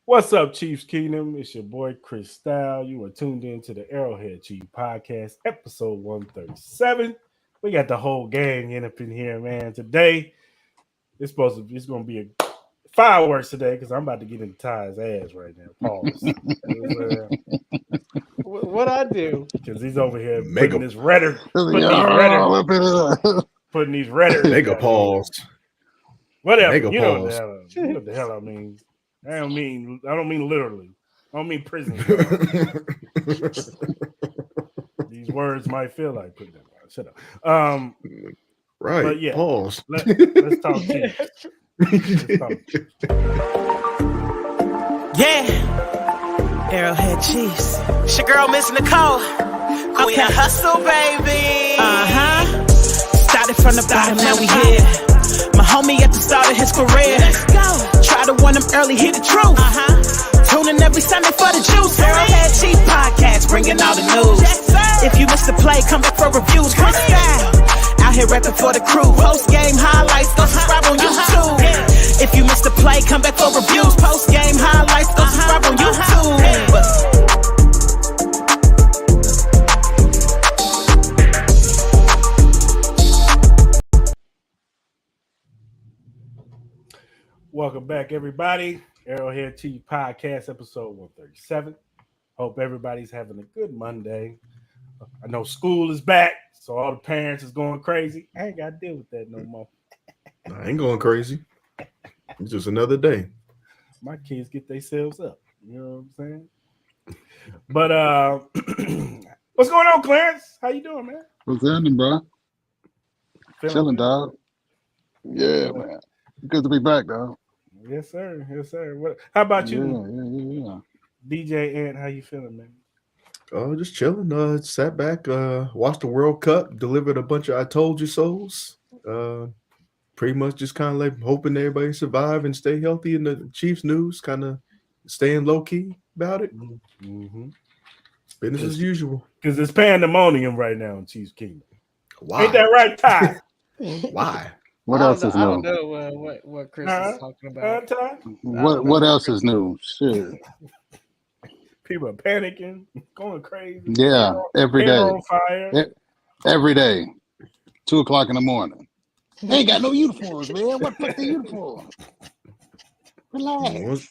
What's up, Chiefs Kingdom? It's your boy Chris Style. You are tuned in to the ArrowHead Chief Podcast, episode 137. We got the whole gang in up in here, man. Today, it's gonna be a fireworks today because I'm about to get into Ty's ass right now. Pause. What I do? Because he's over here Mega- putting these rhetoric. Mega pause. Whatever. Mega You know pause. what the hell I mean. I don't mean literally. I don't mean prison. These words might feel like putting them on. Shut up. Right. But yeah, Pause. let's talk Chiefs. Yeah, Arrowhead Chiefs. It's your girl, Miss Nicole. Queen of Hustle, baby. Started from the bottom, now we here. My homie at the start of his career. Let's go. Try to win him early, hear the truth. Tune in every Sunday for the juice. Arrowhead Chief Podcast, bringing all the news. If you missed the play, come back for reviews. Chris Style, out here rapping for the crew. Post game highlights, go subscribe on YouTube. If you missed the play, come back for reviews. Post game highlights, go subscribe on YouTube. Welcome back, everybody. Arrowhead Chief Podcast, episode 137. Hope everybody's having a good Monday. I know school is back, so all the parents is going crazy. I ain't got to deal with that no more. I ain't going crazy. It's just another day. My kids get themselves up. You know what I'm saying? But what's going on, Clarence? How you doing, man? What's happening, bro? Chilling, good? dog. Yeah, man. Good to be back, dog. Yes, sir. Yes, sir. How about you, Yeah. DJ Ant? How you feeling, man? Oh, just chilling. Sat back, watched the World Cup, delivered a bunch of I told you so's. Pretty much just kind of like hoping everybody survive and stay healthy in the Chiefs news, kind of staying low key about it. Mm-hmm. Business as usual. Because it's pandemonium right now in Chiefs Kingdom. Why? Ain't that right, Ty? Why? What else is I don't new? know what Chris is talking about. Ty? What else is new? Shit. People are panicking, going crazy. Yeah, every Hair day. on fire. Every day. 2:00 in the morning. They ain't got no uniforms, man. What the fuck the uniform? Relax.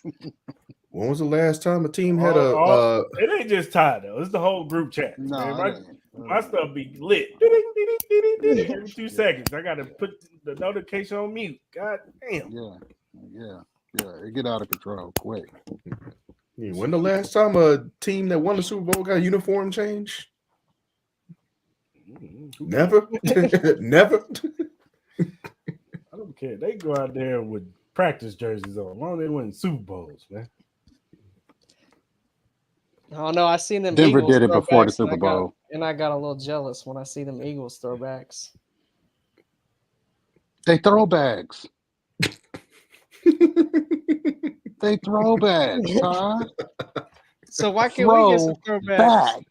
When was the last time a team had it ain't just Ty though. It's the whole group chat. No, man. My stuff be lit. Every 2 seconds, I gotta put the notification on mute. God damn. Yeah. It get out of control quick. when the last time a team that won the Super Bowl got a uniform change? Never. Never. I don't care. They go out there with practice jerseys on. Why don't they win Super Bowls, man? I don't know. I seen them. Denver Eagles did it before the throwbacks, Super Bowl. and I got a little jealous when I see them Eagles throwbacks. They throwbacks. They throwbacks, huh? So why can't we get some throwbacks? Back.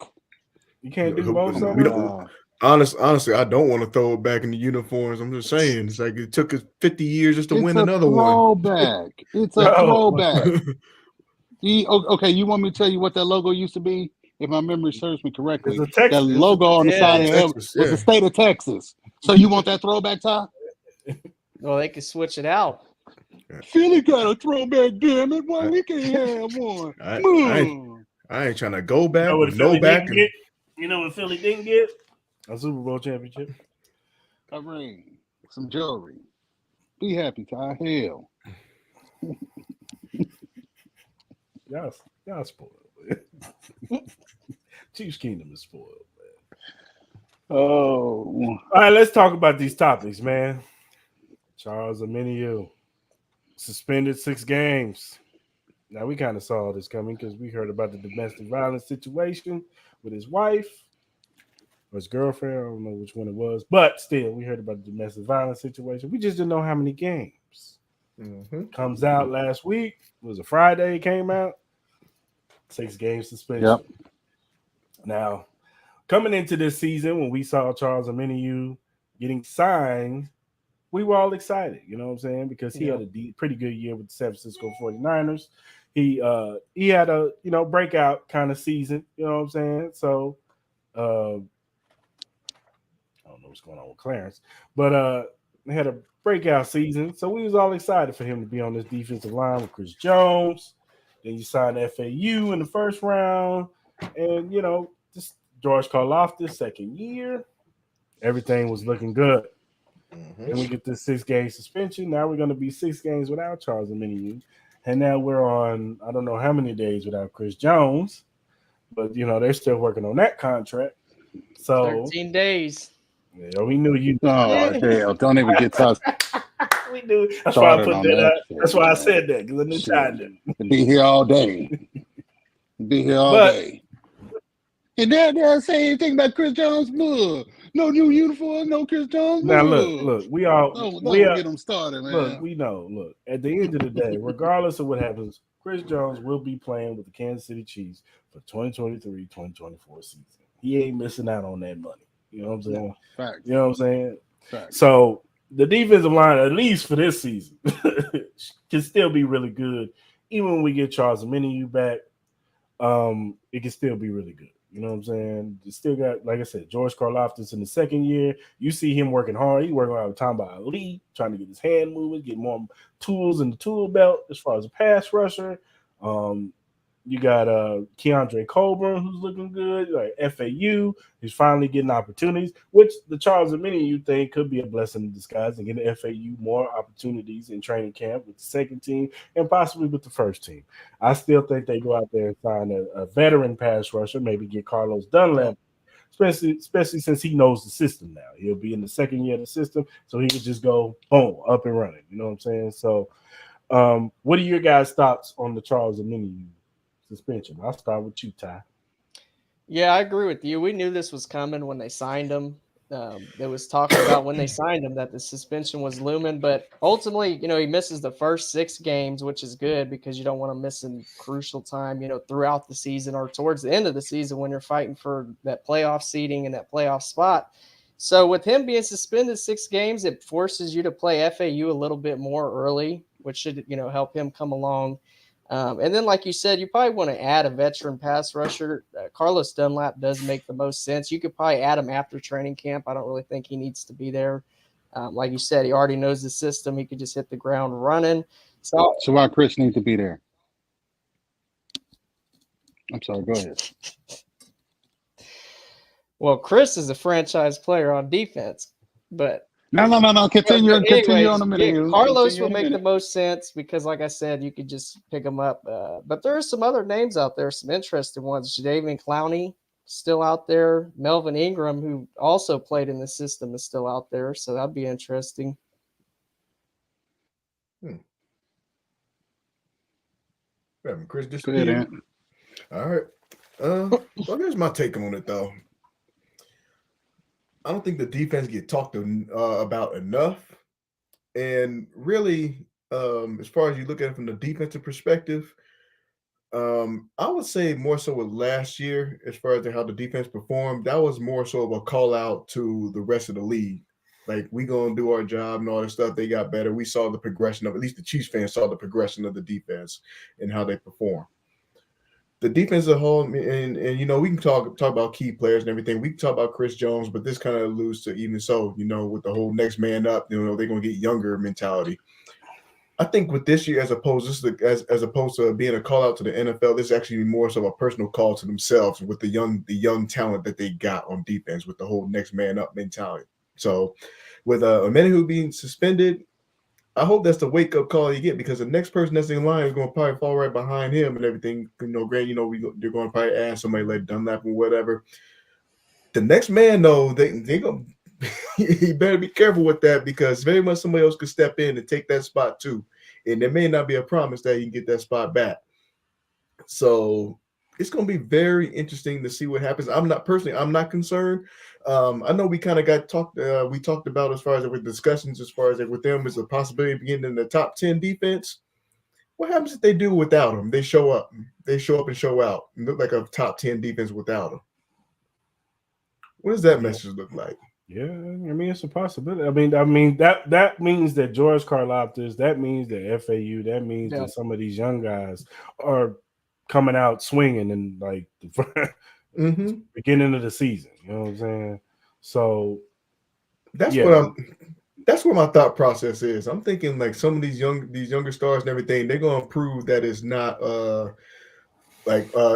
You can't do both of We them. don't- Honestly, I don't want to throw it back in the uniforms. I'm just saying, it's like it took us 50 years just to win another throwback. It's a throwback. Okay, you want me to tell you what that logo used to be? If my memory serves me correctly, It's a Texas. that logo on the side of the helmet Texas, was the state of Texas. So you want that throwback, Ty? Well, they can switch it out. Philly got a throwback, damn it. Why we can't have one? I ain't trying to go back You know what with Philly no back. didn't get? You know what Philly didn't get? A Super Bowl championship. A ring, some jewelry. Be happy, Ty. Hell. Y'all spoiled, man. Chiefs Kingdom is spoiled, man. Oh. All right, let's talk about these topics, man. Charles Omenihu suspended 6 games. Now, we kind of saw this coming because we heard about the domestic violence situation with his wife or his girlfriend. I don't know which one it was, but still, we heard about the domestic violence situation. We just didn't know how many games. Comes out last week. It was a Friday. It came out. 6 game suspension. Yep. Now, coming into this season, when we saw Charles Omenihu getting signed we were all excited, you know what I'm saying? Because he Yeah. had a pretty good year with the San Francisco 49ers. He had a breakout kind of season, you know what I'm saying? So I don't know what's going on with Clarence, but they had a breakout season. So we was all excited for him to be on this defensive line with Chris Jones. Then you signed FAU in the first round, and just George Karlaftis second year, everything was looking good. Then we get this 6-game suspension. Now we're going to be 6 games without Charles Omenihu. And now we're on, I don't know how many days without Chris Jones, but they're still working on that contract. So 13 days. Yeah, we knew you. Oh hell! Don't even get touched. We knew. That's why I Started put on that that out. shit, That's why I man. said that, because I knew Ty knew. Be here all day. Be here all But- day. And they'll say anything about Chris Jones? Look, no new uniform, no Chris Jones. Now look, we all Don't get them started, man. look. We know. Look, at the end of the day, regardless of what happens, Chris Jones will be playing with the Kansas City Chiefs for 2023-2024 season. He ain't missing out on that money. You know what I'm saying? Facts. You know what I'm saying? Facts. So the defensive line, at least for this season, can still be really good. Even when we get Charles Omenihu back, it can still be really good. You know what I'm saying? You still got, like I said, George Karlaftis in the second year. You see him working hard. He's working all the time by Ali, trying to get his hand moving, get more tools in the tool belt as far as a pass rusher. You got Keandre Coburn, who's looking good. Like FAU, he's finally getting opportunities, which the Charles Omenihu thing could be a blessing in disguise and getting FAU more opportunities in training camp with the second team and possibly with the first team. I still think they go out there and sign a veteran pass rusher, maybe get Carlos Dunlap, especially since he knows the system now. He'll be in the second year of the system, so he could just go boom up and running. You know what I'm saying? So, what are your guys' thoughts on the Charles Omenihu suspension? I'll start with you, Ty. Yeah, I agree with you. We knew this was coming when they signed him. There was talk about when they signed him that the suspension was looming, but ultimately, he misses the first 6 games, which is good because you don't want to miss in crucial time, throughout the season or towards the end of the season when you're fighting for that playoff seeding and that playoff spot. So with him being suspended 6 games, it forces you to play FAU a little bit more early, which should, help him come along. And then, like you said, you probably want to add a veteran pass rusher. Carlos Dunlap does make the most sense. You could probably add him after training camp. I don't really think he needs to be there. Like you said, he already knows the system. He could just hit the ground running. So why Chris needs to be there? I'm sorry. Go ahead. Well, Chris is a franchise player on defense, but No. Continue on a minute. Yeah, Carlos would make the most sense because, like I said, you could just pick him up. But there are some other names out there, some interesting ones. Jadeveon Clowney still out there. Melvin Ingram, who also played in the system, is still out there. So that'd be interesting. Chris, just Go ahead, Ant. All right. Well, here's my take on it, though. I don't think the defense get talked about enough. And really, as far as you look at it from the defensive perspective, I would say more so with last year, as far as how the defense performed, that was more so of a call out to the rest of the league. Like, we going to do our job and all that stuff. They got better. We saw the progression of, at least the Chiefs fans saw the progression of the defense and how they perform. The defense as a whole, and we can talk about key players and everything. We can talk about Chris Jones, but this kind of alludes to even so, with the whole next man up, they're going to get younger mentality. I think with this year, as opposed to being a call out to the NFL, this is actually more so a personal call to themselves with the young talent that they got on defense with the whole next man up mentality. So with Omenihu being suspended, I hope that's the wake up call you get, because the next person that's in line is going to probably fall right behind him and everything. They're going to probably ask somebody like Dunlap or whatever. The next man, though, they go. You better be careful with that, because very much somebody else could step in and take that spot too, and there may not be a promise that you can get that spot back. So it's going to be very interesting to see what happens. I'm not concerned. I know we kind of we talked about, as far as with discussions, as far as with them, is a possibility of getting in the top 10 defense. What happens if they do without them? They show up and show out and look like a top 10 defense without them. What does that message look like? Yeah, I mean it's a possibility. I mean that means that George Karlaftis, that means that FAU, that means Yeah. that some of these young guys are coming out swinging in like the Mm-hmm. beginning of the season. You know what I'm saying? So That's yeah, what I'm. That's what my thought process is. I'm thinking like some of these younger stars and everything, they're gonna prove that it's not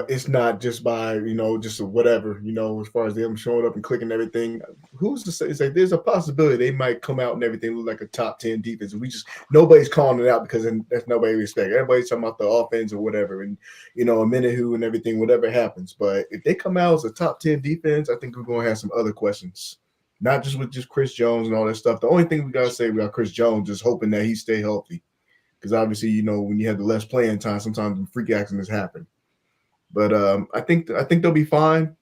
it's not just by just whatever as far as them showing up and clicking everything. Who's to say? It's like there's a possibility they might come out and everything look like a top 10 defense. We just nobody's calling it out because then that's nobody respect. Everybody's talking about the offense or whatever, and a minute who and everything, whatever happens. But if they come out as a top 10 defense, I think we're gonna have some other questions. Not just with just Chris Jones and all that stuff. The only thing we gotta say about Chris Jones is hoping that he stay healthy. Because obviously, when you have the less playing time, sometimes freak accidents happen. But I think they'll be fine,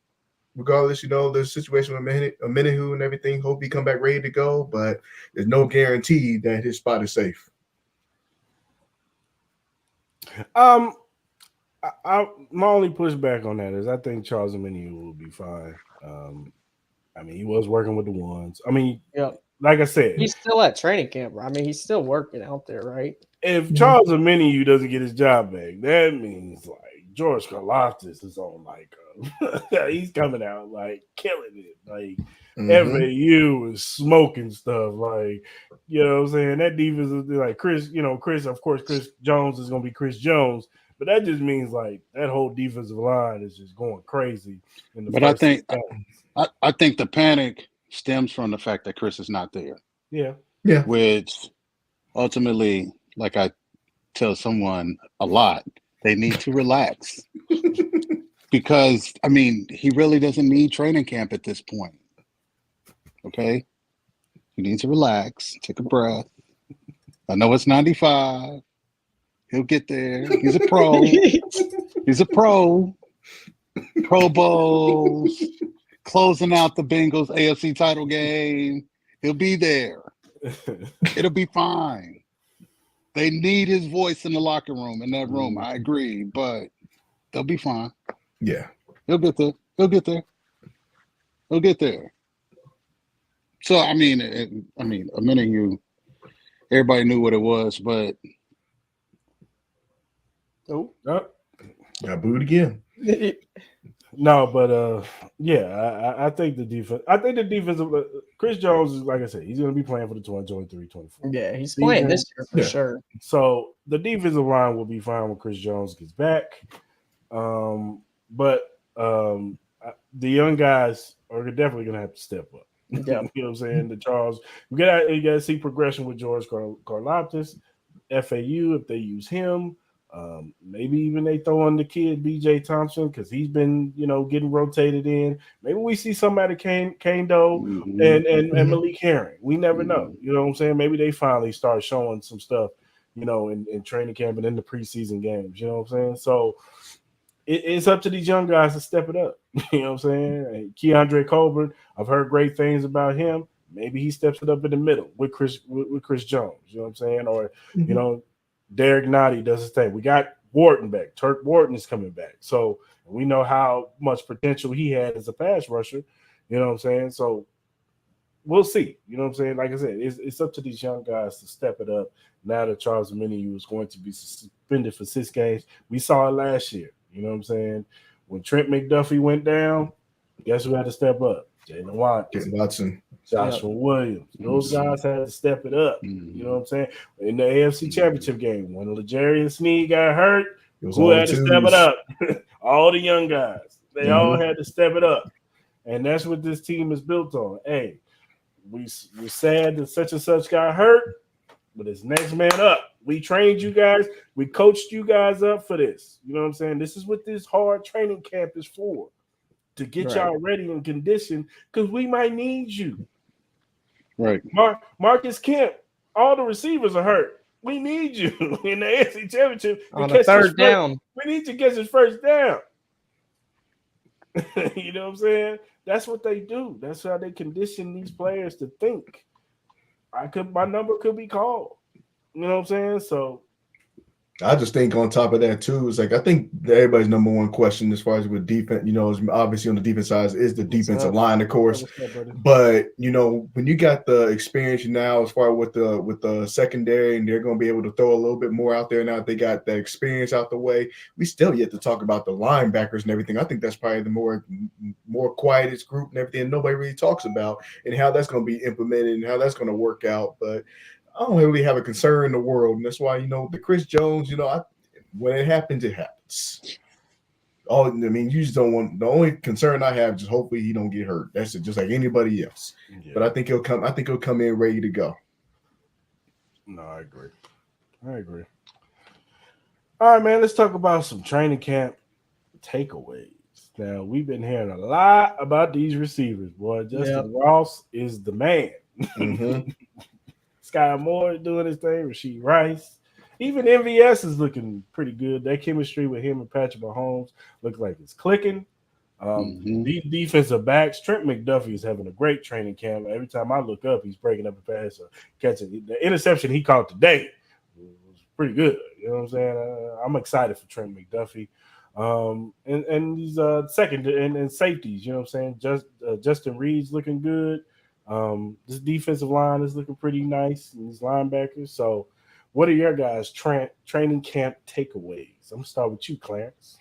regardless. The situation with Menahu and everything. Hope he come back ready to go, but there's no guarantee that his spot is safe. my only pushback on that is I think Charles Omenihu will be fine. I mean, he was working with the ones. I mean, Yeah. like I said, He's still at training camp. I mean, he's still working out there, right? if Charles Omenihu doesn't get his job back, that means like George Karlaftis is on like he's coming out like killing it. Like FAU is smoking stuff. Like, you know what I'm saying? That defense is like Chris, of course, Chris Jones is gonna be Chris Jones, but that just means like that whole defensive line is just going crazy in the But first I think the panic stems from the fact that Chris is not there. Yeah. Which ultimately, like I tell someone a lot, they need to relax. Because, I mean, he really doesn't need training camp at this point. Okay? He needs to relax, take a breath. I know it's 95. He'll get there. He's a pro. He's a pro. Pro Bowls, closing out the Bengals AFC title game. He'll be there. It'll be fine. They need his voice in the locker room, in that room. I agree, but they'll be fine. Yeah. He'll get there. He'll get there. He'll get there. So, I mean, a minute everybody knew what it was, but. Got booed again. No, but I think the defense. I think the defense. Chris Jones is, like I said, he's going to be playing for the 2023-24. Yeah, he's playing this year for sure. So the defensive line will be fine when Chris Jones gets back. But the young guys are definitely going to have to step up. Yeah. You know what I'm saying? The Charles, you got to see progression with George Karlaftis, FAU if they use him. Maybe even they throw on the kid BJ Thompson because he's been, getting rotated in. Maybe we see somebody Kando and Malik Herring. We never know. You know what I'm saying? Maybe they finally start showing some stuff, in training camp and in the preseason games. You know what I'm saying? So it's up to these young guys to step it up. You know what I'm saying? Keandre Colbert, I've heard great things about him. Maybe he steps it up in the middle with Chris Jones. You know what I'm saying? Or Derek Nottie does his thing. We got Wharton back. Turk Wharton is coming back. So we know how much potential he had as a pass rusher. You know what I'm saying? So we'll see. You know what I'm saying? Like I said, it's up to these young guys to step it up now that Charles Omenihu is going to be suspended for 6 games. We saw it last year. You know what I'm saying? When Trent McDuffie went down, guess who had to step up? Jalen Watson. Joshua Williams. Those guys had to step it up. You know what I'm saying? In the AFC Championship game, when L'Jarius Sneed got hurt, who had to step it up? All the young guys. They all had to step it up. And that's what this team is built on. Hey, we're sad that such and such got hurt, but it's next man up. We trained you guys. We coached you guys up for this. You know what I'm saying? This is what this hard training camp is for. To get y'all ready and conditioned, because we might need you. Right. Marcus Kemp, all the receivers are hurt. We need you in the AFC Championship. On the third down. We need you to get his first down. You know what I'm saying? That's what they do. That's how they condition these players to think. My number could be called. You know what I'm saying? So I just think on top of that too, it's like I think everybody's number one question as far as with defense, is obviously on the defense side is the defensive line, of course. But when you got the experience now as far with the secondary, and they're going to be able to throw a little bit more out there now that they got that experience out the way. We still yet to talk about the linebackers and everything. I think that's probably the more quietest group and everything nobody really talks about, and how that's going to be implemented and how that's going to work out. But I don't really have a concern in the world, and that's why the Chris Jones. When it happens, it happens. You just don't want. The only concern I have is just hopefully he don't get hurt. That's it, just like anybody else. Yeah. But I think he'll come. I think he'll come in ready to go. No, I agree. All right, man. Let's talk about some training camp takeaways. Now we've been hearing a lot about these receivers, boy. Justin Ross is the man. Mm-hmm. Sky Moore doing his thing. Rasheed Rice. Even MVS is looking pretty good. That chemistry with him and Patrick Mahomes looks like it's clicking. These defensive backs, Trent McDuffie is having a great training camp. Every time I look up, he's breaking up a pass or catching. The interception he caught today was pretty good. You know what I'm saying? I'm excited for Trent McDuffie. And these second and safeties, you know what I'm saying? Justin Reed's looking good. This defensive line is looking pretty nice, and these linebackers. So, what are your guys' training camp takeaways? I'm gonna start with you, Clarence.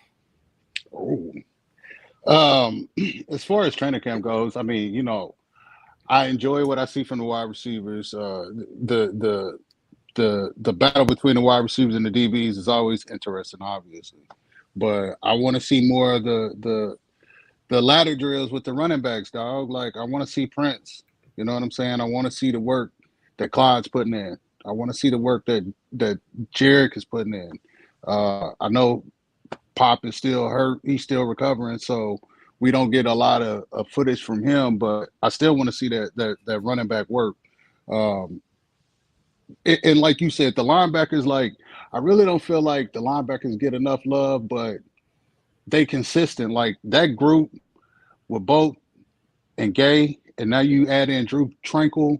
As far as training camp goes, I mean, I enjoy what I see from the wide receivers. The battle between the wide receivers and the DBs is always interesting, obviously. But I want to see more of the ladder drills with the running backs, dog. Like I want to see Prince. You know what I'm saying? I want to see the work that Clyde's putting in. I want to see the work that Jarek is putting in. I know Pop is still hurt. He's still recovering, so we don't get a lot of footage from him. But I still want to see that running back work. And like you said, the linebackers, like I really don't feel like the linebackers get enough love, but they consistent. Like that group with Boat and Gay, and now you add in Drew Tranquil,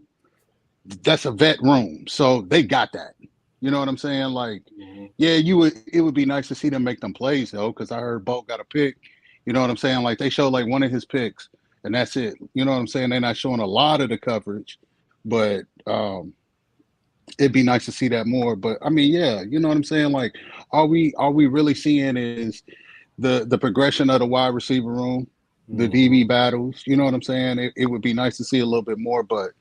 that's a vet room. So they got that. You know what I'm saying? Like, yeah, it would be nice to see them make them plays though, because I heard Boat got a pick. You know what I'm saying? Like they showed like one of his picks, and that's it. You know what I'm saying? They're not showing a lot of the coverage, but it'd be nice to see that more. But I mean, yeah, you know what I'm saying? Like, all we really seeing is the progression of the wide receiver room, the DB battles. You know what I'm saying? It would be nice to see a little bit more, but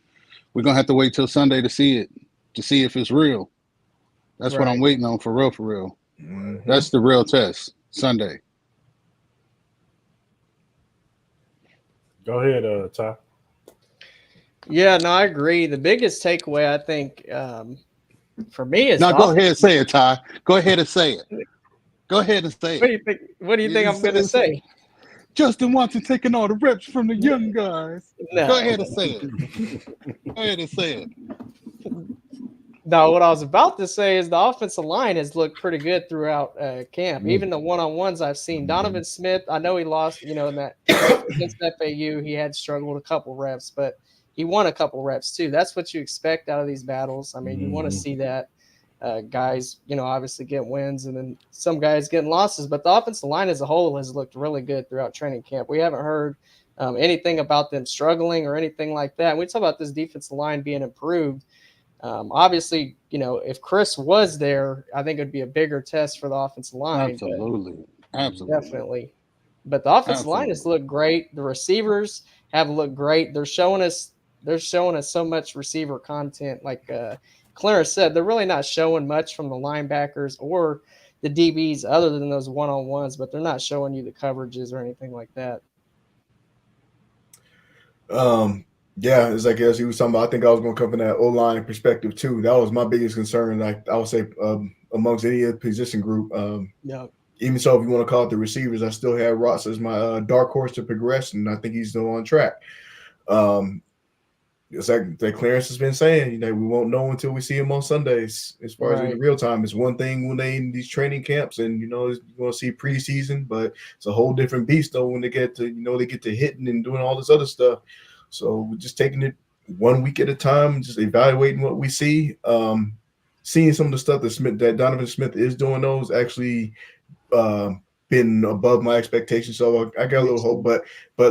we're gonna have to wait till Sunday to see it, to see if it's real. That's what I'm waiting on for real, for real. Mm-hmm. That's the real test, Sunday. Go ahead, Ty. Yeah, no, I agree. The biggest takeaway, I think, for me is now. Go ahead and say it, Ty. Go ahead and say it. Go ahead and say it. What do you think I'm going to say? Justin Watson taking all the reps from the young guys. No. Go ahead and say it. Go ahead and say it. No, what I was about to say is the offensive line has looked pretty good throughout camp. Even the one-on-ones I've seen. Donovan Smith, I know he lost, in that against FAU, he had struggled a couple reps, but he won a couple reps too. That's what you expect out of these battles. I mean, you want to see that guys, obviously get wins and then some guys getting losses. But the offensive line as a whole has looked really good throughout training camp. We haven't heard anything about them struggling or anything like that. We talk about this defensive line being improved. Obviously, if Chris was there, I think it would be a bigger test for the offensive line. Absolutely. Definitely. But the offensive line has looked great. The receivers have looked great. They're showing us so much receiver content. Like Clarence said, they're really not showing much from the linebackers or the DBs other than those one-on-ones, but they're not showing you the coverages or anything like that. Yeah, it's like as he was talking about, I think I was going to come from that O-line perspective too. That was my biggest concern. Like I would say, amongst any other position group. Even so, if you want to call it the receivers, I still have Ross as my dark horse to progress, and I think he's still on track. It's like that Clarence has been saying, we won't know until we see him on Sundays. As far as in real time, it's one thing when they in these training camps, and you want to see preseason, but it's a whole different beast though when they get to they get to hitting and doing all this other stuff. So we're just taking it 1 week at a time, just evaluating what we see. seeing some of the stuff that Donovan Smith is doing, those actually been above my expectations. So I got a little hope, but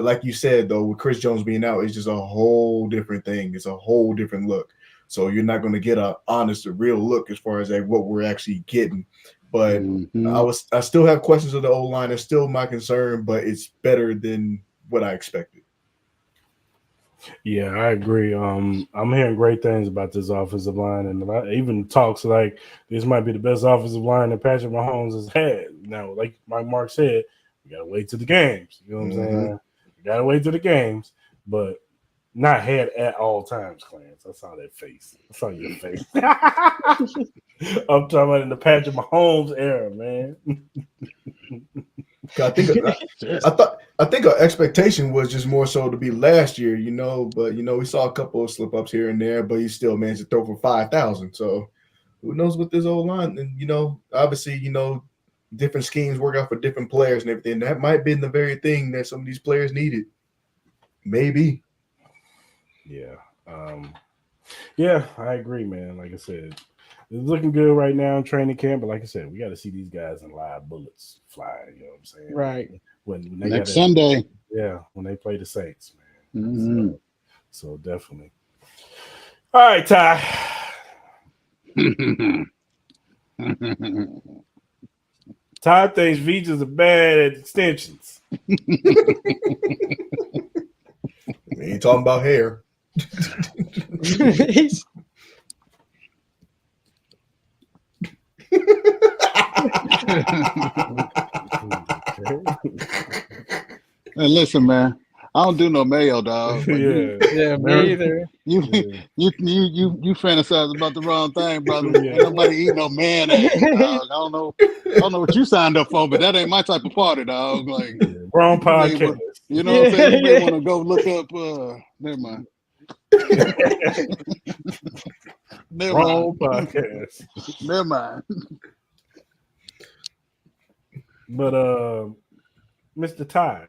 like you said though, with Chris Jones being out, it's just a whole different thing. It's a whole different look. So you're not going to get a real look as far as what we're actually getting. But I still have questions of the O-line. It's still my concern, but it's better than what I expected. Yeah, I agree. I'm hearing great things about this offensive line, and even talks like this might be the best offensive line that Patrick Mahomes has had. Now, like Mark said, we gotta wait to the games. You know what I'm saying? We gotta wait to the games, but not had at all times, Clarence. I saw that face. I saw your face. I'm talking about in the Patrick Mahomes era, man. I think our expectation was just more so to be last year, but we saw a couple of slip ups here and there, but he still managed to throw for 5,000. So who knows what this old line, and obviously, different schemes work out for different players and everything. That might have been the very thing that some of these players needed. Maybe. Yeah. Yeah, I agree, man. Like I said, it's looking good right now in training camp, but like I said, we got to see these guys in live bullets fly. You know what I'm saying? Right. When they next Sunday. Yeah, when they play the Saints, man. So definitely. All right, Ty. Ty thinks Veach's are bad at extensions. We ain't talking about hair. Hey, listen, man. I don't do no mayo, dog. Yeah, me either. You fantasize about the wrong thing, brother. Ain't nobody eat no mayonnaise, dog. I don't know what you signed up for, but that ain't my type of party, dog. Like wrong podcast. You know what I'm saying? You may want to go look up. Never mind. Wrong podcast. Never mind. But Mr. Ty,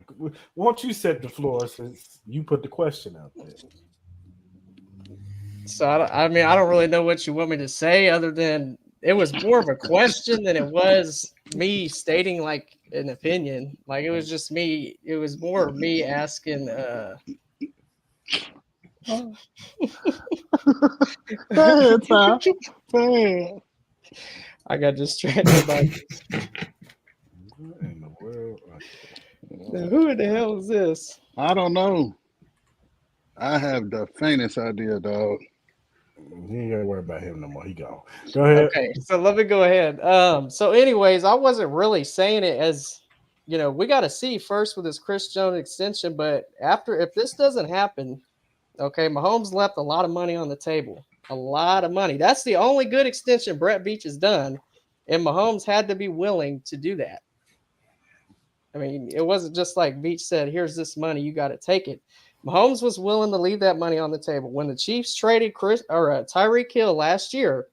won't you set the floor since you put the question out there? So I don't really know what you want me to say other than it was more of a question than it was me stating like an opinion. Like it was just me. It was more of me asking. Go ahead, Ty. Go ahead. I got distracted by. What in the world? Now, who in the hell is this? I don't know. I have the faintest idea, dog. You ain't gotta worry about him no more. He gone. Go ahead. Okay, so let me go ahead. So anyways, I wasn't really saying it as, we got to see first with this Chris Jones extension, but if this doesn't happen, okay, Mahomes left a lot of money on the table. A lot of money. That's the only good extension Brett Veach has done, and Mahomes had to be willing to do that. I mean, it wasn't just like Veach said, here's this money, you got to take it. Mahomes was willing to leave that money on the table. When the Chiefs traded Tyreek Hill last year,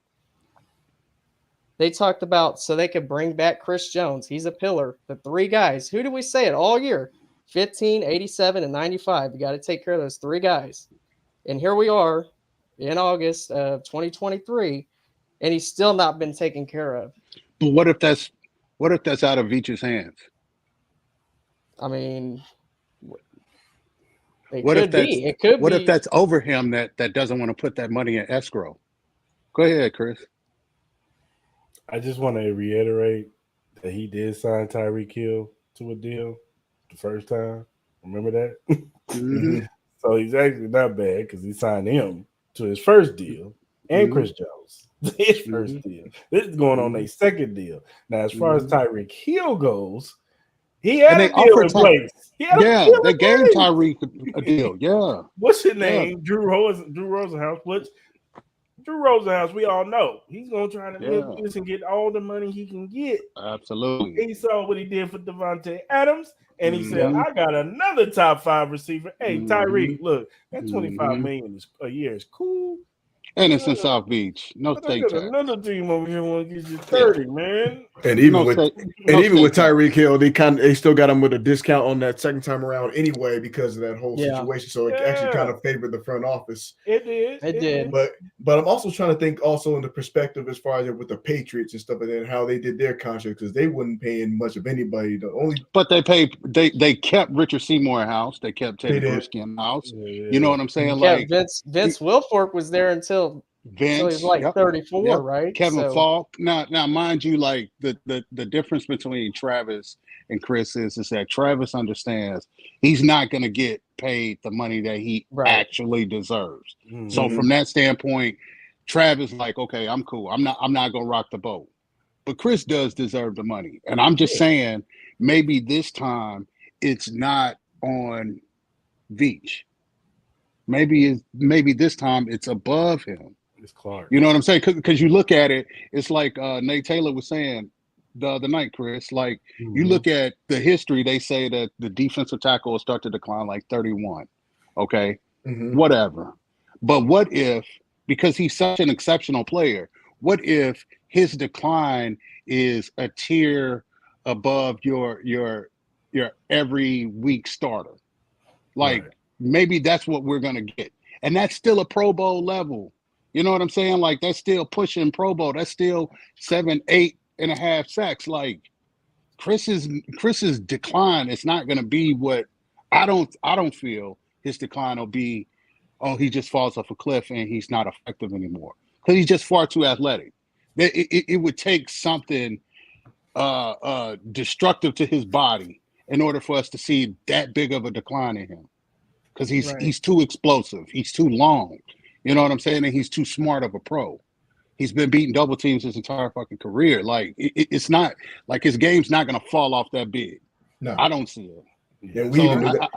they talked about so they could bring back Chris Jones. He's a pillar. The three guys. Who do we say it all year? 15, 87, and 95. You got to take care of those three guys. And here we are in August of 2023, and he's still not been taken care of. But what if that's out of Veach's hands? I mean, it What could be. It could what be. if that's over him that doesn't want to put that money in escrow? Go ahead, Chris. I just want to reiterate that he did sign Tyreek Hill to a deal the first time. Remember that? Mm-hmm. So he's actually not bad because he signed him to his first deal and Chris Jones. His first deal. This is going on a second deal. Now, as far as Tyreek Hill goes, he had a deal in place. They gave Tyreek a deal. Yeah. What's his name? Drew Rosenhaus. Drew Rosenhaus, we all know. He's going to try to milk this and get all the money he can get. Absolutely. He saw what he did for Devontae Adams, and he said, I got another top 5 receiver. Hey, Tyreek, look, that $25 million a year is cool. And it's in South Beach. No But I state got tax. another team over here want to get you 30, man. And even No with state. and No even with state tax. Tyreek Hill, they still got him with a discount on that second time around anyway because of that whole Yeah. situation. So it actually kind of favored the front office. It did. It did. But I'm also trying to think also in the perspective as far as with the Patriots and stuff like that, and how they did their contract because they wasn't paying much of anybody. The only But they paid. They kept Richard Seymour house. They kept Teddy They did. Bruschi in house. Yeah. You know what I'm saying? Yeah, Like Vince Wilfork was there until he was Vince, like yep, 34, yep. right? Kevin So, Falk. Now, mind you, like the difference between Travis and Chris is that Travis understands he's not going to get paid the money that he Right. actually deserves. Mhm. So from that standpoint, Travis like, okay, I'm cool. I'm not going to rock the boat. But Chris does deserve the money, and I'm just saying maybe this time it's not on Veach. Maybe this time it's above him. It's Clark. You know what I'm saying? Because you look at it, it's like Nate Taylor was saying the other night, Chris. Like you look at the history, they say that the defensive tackle will start to decline like 31. Okay, whatever. But what if, because he's such an exceptional player, what if his decline is a tier above your every week starter? Like maybe that's what we're gonna get, and that's still a Pro Bowl level. You know what I'm saying? Like that's still pushing Pro Bowl. That's still 7, 8.5 sacks. Like Chris's decline is not gonna be what I don't feel his decline will be. Oh, he just falls off a cliff and he's not effective anymore because he's just far too athletic. It would take something destructive to his body in order for us to see that big of a decline in him, because he's too explosive. He's too long. You know what I'm saying? And he's too smart of a pro. He's been beating double teams his entire fucking career. Like it's not like his game's not going to fall off that big. No, I don't see it. Yeah, we even knew that.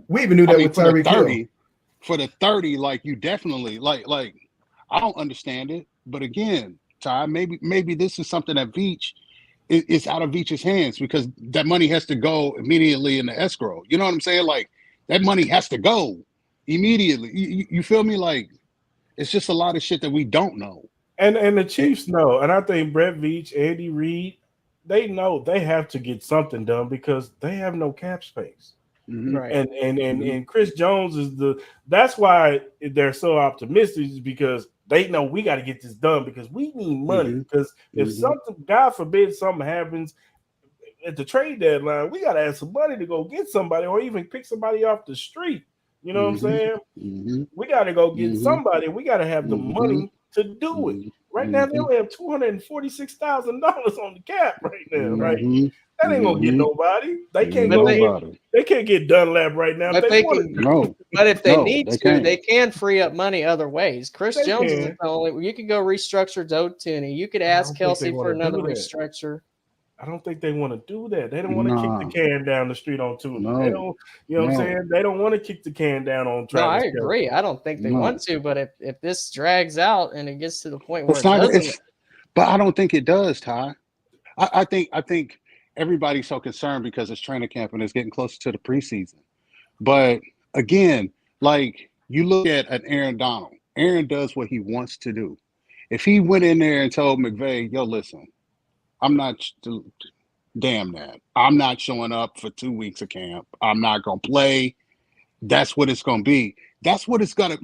We even knew that with Tyreek Hill. For the 30, like you definitely like I don't understand it. But again, Ty, maybe this is something that Veach is out of Veach's hands, because that money has to go immediately in the escrow. You know what I'm saying? Like that money has to go immediately. You feel me? Like it's just a lot of shit that we don't know. And the Chiefs know, and I think Brett Veach, Andy Reid, they know they have to get something done because they have no cap space. right. And Chris Jones is that's why they're so optimistic, is because they know we got to get this done because we need money. Because if something, God forbid, something happens at the trade deadline, we got to have some money to go get somebody or even pick somebody off the street. You know what I'm saying? We got to go get somebody. We got to have the money to do it. Right now, they only have $246,000 on the cap right now. Right, that ain't gonna get nobody. They can't They can't get Dunlap right now. But But if they need to, they can free up money other ways. Chris Jones is the only. You could go restructure Joe Tooney. You could ask Kelsey for another restructure. I don't think they want to do that. They don't want to kick the can down the street on Tooney. They don't. You know what I'm saying? They don't want to kick the can down on Travis. No, I agree. I don't think they want to. But if this drags out and it gets to the point where it doesn't, but I don't think it does, Ty. I think everybody's so concerned because it's training camp and it's getting closer to the preseason. But again, like you look at an Aaron Donald. Aaron does what he wants to do. If he went in there and told McVay, "Yo, listen, I'm not damn that. I'm not showing up for 2 weeks of camp. I'm not gonna play." That's what it's gonna be. That's what it's gonna.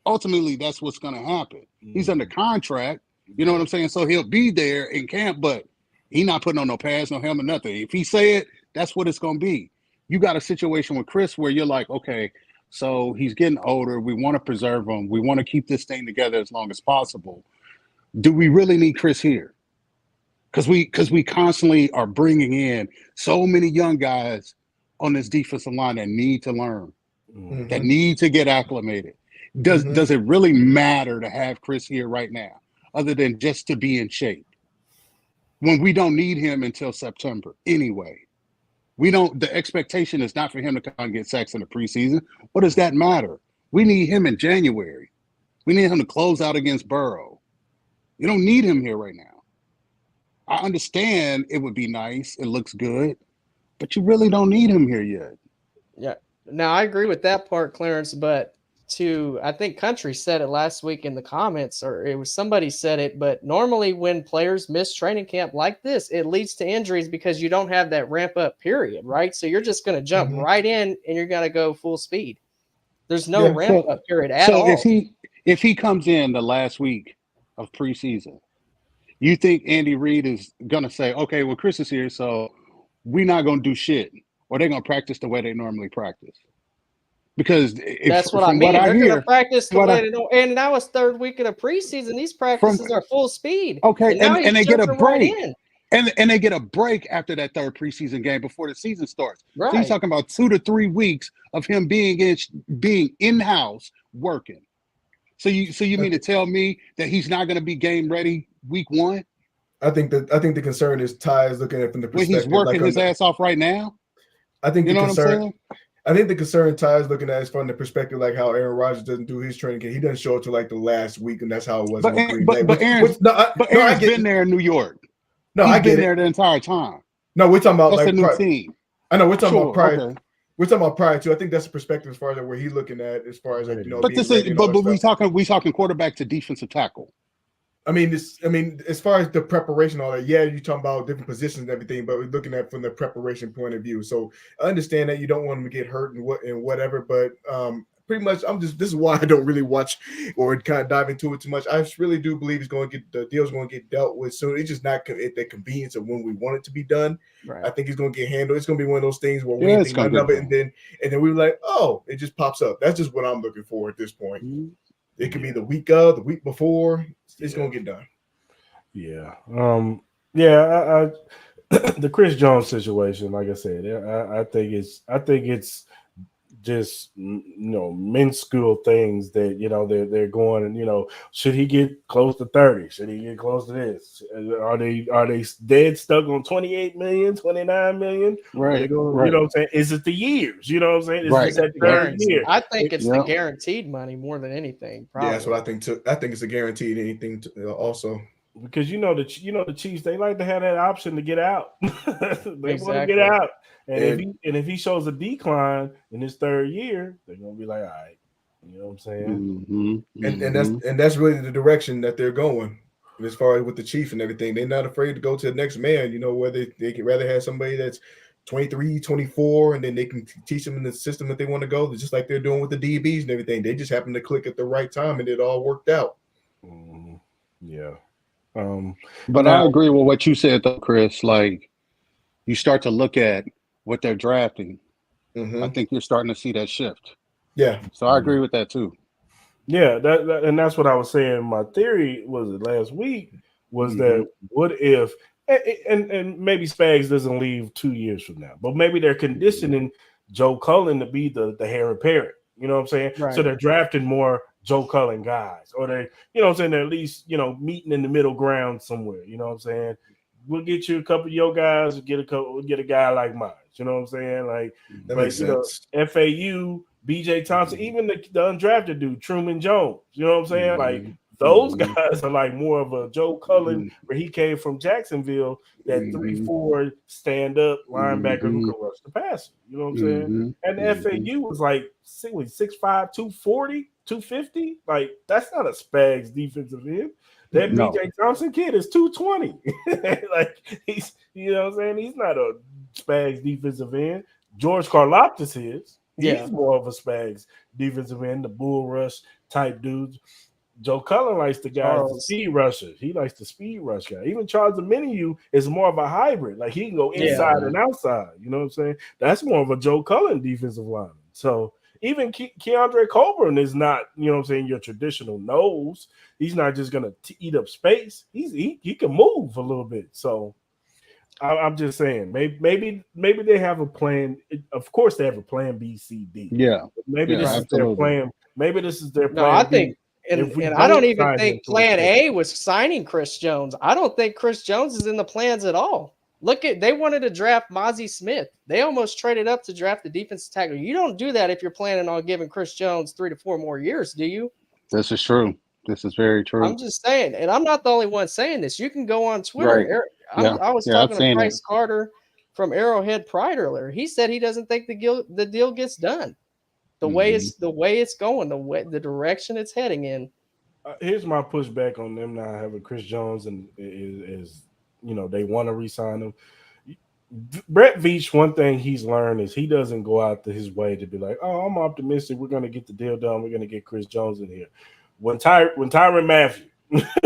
Ultimately, that's what's gonna happen. He's under contract. You know what I'm saying? So he'll be there in camp, but he's not putting on no pads, no helmet, nothing. If he say it, that's what it's gonna be. You got a situation with Chris where you're like, okay, so he's getting older. We want to preserve him. We want to keep this thing together as long as possible. Do we really need Chris here? Because we constantly are bringing in so many young guys on this defensive line that need to learn, that need to get acclimated. Does it really matter to have Chris here right now, other than just to be in shape, when we don't need him until September anyway? We don't. The expectation is not for him to come and get sacks in the preseason. What does that matter? We need him in January. We need him to close out against Burrow. You don't need him here right now. I understand it would be nice. It looks good, but you really don't need him here yet. Yeah. Now I agree with that part, Clarence. But to, I think Country said it last week in the comments, or it was somebody said it, but normally when players miss training camp like this, it leads to injuries because you don't have that ramp up period, right? So you're just going to jump right in and you're going to go full speed. There's no ramp up period at all. If he comes in the last week of preseason, you think Andy Reid is going to say, okay, well, Chris is here, so we're not going to do shit, or they're going to practice the way they normally practice? Because that's what I mean. They're going to practice the way they know. And now it's third week of the preseason. These practices are full speed. Okay, and they get a break. Right and they get a break after that third preseason game before the season starts. Right. So he's talking about 2 to 3 weeks of him being in-house working. So you mean to tell me that he's not going to be game ready week 1? I think the concern is Ty is looking at it from the perspective he's working his ass off right now. I think you know what I'm saying? I think the concern Ty is looking at is from the perspective like how Aaron Rodgers doesn't do his training camp. He doesn't show up to like the last week, and that's how it was. But Aaron's been there in New York. No, I get it. There the entire time. No, we're talking about that's like a new team. I know we're talking about prior. Okay. We're talking about prior to. I think that's the perspective as far as where he's looking at as far as like But this is we talking quarterback to defensive tackle. I mean, as far as the preparation, all that, yeah, you're talking about different positions and everything, but we're looking at from the preparation point of view. So I understand that you don't want them to get hurt and whatever, but pretty much this is why I don't really watch or kind of dive into it too much. I really do believe the deal's going to get dealt with soon. It's just not at the convenience of when we want it to be done. Right. I think it's going to get handled. It's going to be one of those things where we think none of it, and then we were like, oh, it just pops up. That's just what I'm looking for at this point. Mm-hmm. It could be the week before. It's gonna get done. Yeah. The Chris Jones situation, like I said, I think it's just minuscule things that they're going and should he get close to 30? Should he get close to this? Are they dead stuck on 28 million, 29 million? Right. Right. You know what I'm saying? Is it the years? You know what I'm saying? Is it that third year? I think it's the guaranteed money more than anything. Probably. Yeah, that's what I think too. I think it's a guaranteed anything also. Because the Chiefs, they like to have that option to get out. They want to get out. And if he shows a decline in his third year, they're gonna be like, all right, you know what I'm saying? Mm-hmm. And that's really the direction that they're going. And as far as with the Chief and everything, they're not afraid to go to the next man. Where they can rather have somebody that's 23, 24, and then they can teach them in the system that they want to go. It's just like they're doing with the DBs and everything. They just happen to click at the right time, and it all worked out. Mm-hmm. Yeah. But I agree with what you said, though, Chris. Like, you start to look at what they're drafting. Mm-hmm. I think you're starting to see that shift. Yeah. So I agree with that too. Yeah, and that's what I was saying. My theory was last week was that what if and maybe Spags doesn't leave 2 years from now, but maybe they're conditioning Joe Cullen to be the heir apparent. You know what I'm saying? Right. So they're drafting more Joe Cullen guys, or they, they're at least, meeting in the middle ground somewhere. You know what I'm saying? We'll get you a couple of your guys, we'll get a guy like mine. You know what I'm saying? Like, that makes sense. FAU, BJ Thompson, even the undrafted dude, Truman Jones. You know what I'm saying? Like, those guys are like more of a Joe Cullen, where he came from Jacksonville, that 3-4 stand-up linebacker who can rush the passer. You know what I'm saying? And the FAU was like 6'5", 240, 250. Like, that's not a Spags defensive end. That BJ Thompson kid is 220. Like, he's, you know what I'm saying? He's not a Spags defensive end. George Karlaftis is. He's more of a Spags defensive end, the bull rush type dudes. Joe Cullen likes the guys, the speed rushers. He likes the speed rush guy. Even Charles Omenihu is more of a hybrid. Like, he can go inside and outside. You know what I'm saying? That's more of a Joe Cullen defensive lineman. So even Keandre Coburn is not, you know what I'm saying, your traditional nose. He's not just going to eat up space. He can move a little bit. So I'm just saying, maybe they have a plan. Of course, they have a plan B, C, D. Yeah. Maybe this is their plan. Maybe this is their plan. No, I think. And I don't even think plan A was signing Chris Jones. I don't think Chris Jones is in the plans at all. They wanted to draft Mozzie Smith. They almost traded up to draft the defensive tackle. You don't do that if you're planning on giving Chris Jones 3 to 4 more years, do you? This is true. This is very true. I'm just saying, and I'm not the only one saying this. You can go on Twitter. Right. I was talking to Bryce Carter from Arrowhead Pride earlier. He said he doesn't think the deal gets done. The way it's going, the direction it's heading in. Here's my pushback on them not having Chris Jones, and is they want to re-sign him. Brett Veach, one thing he's learned is he doesn't go out to his way to be like, oh, I'm optimistic we're going to get the deal done. We're going to get Chris Jones in here. When Tyrann Mathieu,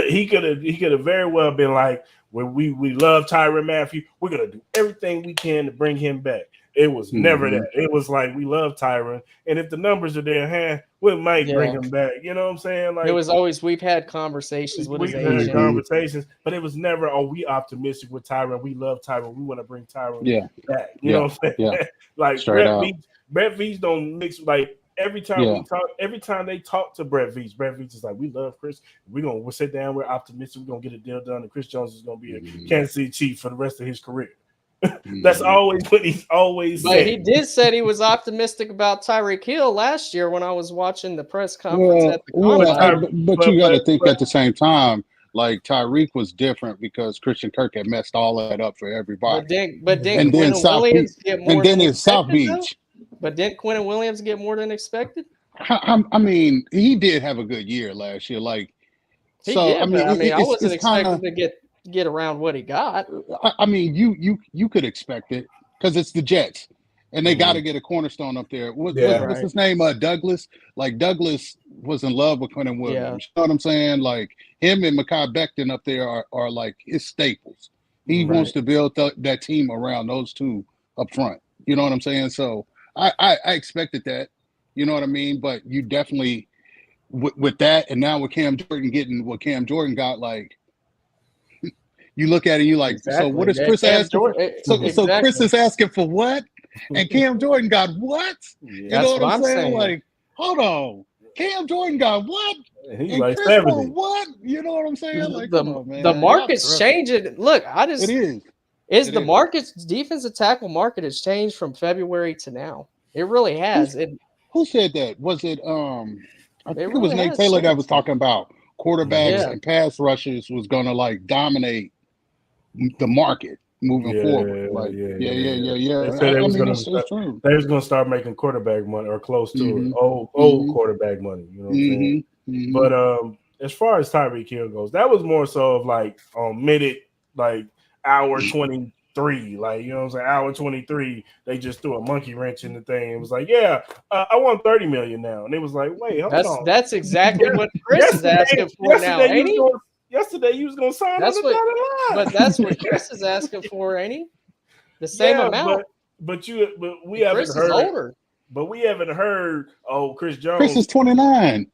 he could have very well been like, when we love Tyrann Mathieu, we're going to do everything we can to bring him back. It was never that. It was like, we love Tyrann, and if the numbers are there, we might bring him back. You know what I'm saying? Like, it was always, we've had conversations with his agent. Conversations, but it was never, oh, we optimistic with Tyrann. We love Tyrann. We want to bring Tyrann back. You know what I'm saying? Yeah. Like Brett Veach don't mix, like, every time they talk to Brett Veach is like, we love Chris. We'll sit down. We're optimistic. We're gonna get a deal done, and Chris Jones is gonna be a Kansas City Chief for the rest of his career. That's always what he's always said. But he did say he was optimistic about Tyreek Hill last year when I was watching the press conference at the combine. But you got to think at the same time, like Tyreek was different because Christian Kirk had messed all that up for everybody. But then Williams get more than expected, South Beach. But didn't Quentin Williams get more than expected? I mean, he did have a good year last year. Like, I wasn't expecting to get around what he got. I mean, you could expect it because it's the Jets, and they got to get a cornerstone up there. What's his name? Douglas. Like, Douglas was in love with Quentin Williams. You know what I'm saying? Like, him and Mekhi Becton up there are like his staples. He wants to build that team around those two up front. You know what I'm saying? So I expected that. You know what I mean? But you definitely with that, and now with Cam Jordan getting what Cam Jordan got, like, you look at it, you like, so what is Chris asking for? So Chris is asking for what? And Cam Jordan got what? You know what I'm saying? Like, hold on. Cam Jordan got what? He's and like Chris 70. What? You know what I'm saying? Like, come on, man. The market's changing. Look, it is the market's defensive tackle market has changed from February to now. It really has. Who said that? Was it I think it was really Nate Taylor that was talking about quarterbacks and pass rushers was gonna like dominate the market moving forward. Like, yeah. They said they was going to start making quarterback money or close to it. Old quarterback money. You know what I'm saying? But as far as Tyreek Hill goes, that was more so of like minute, like hour 23. Like, you know what I'm saying? Hour 23, they just threw a monkey wrench in the thing. It was like, I want $30 million now. And it was like, wait, hold on. That's exactly what Chris is asking for now, ain't he? Yesterday, you was gonna sign on the dotted line. But that's what Chris is asking for, ain't he? The same amount. But we haven't Chris heard. Is older. But we haven't heard. Oh, Chris Jones. Chris is 29.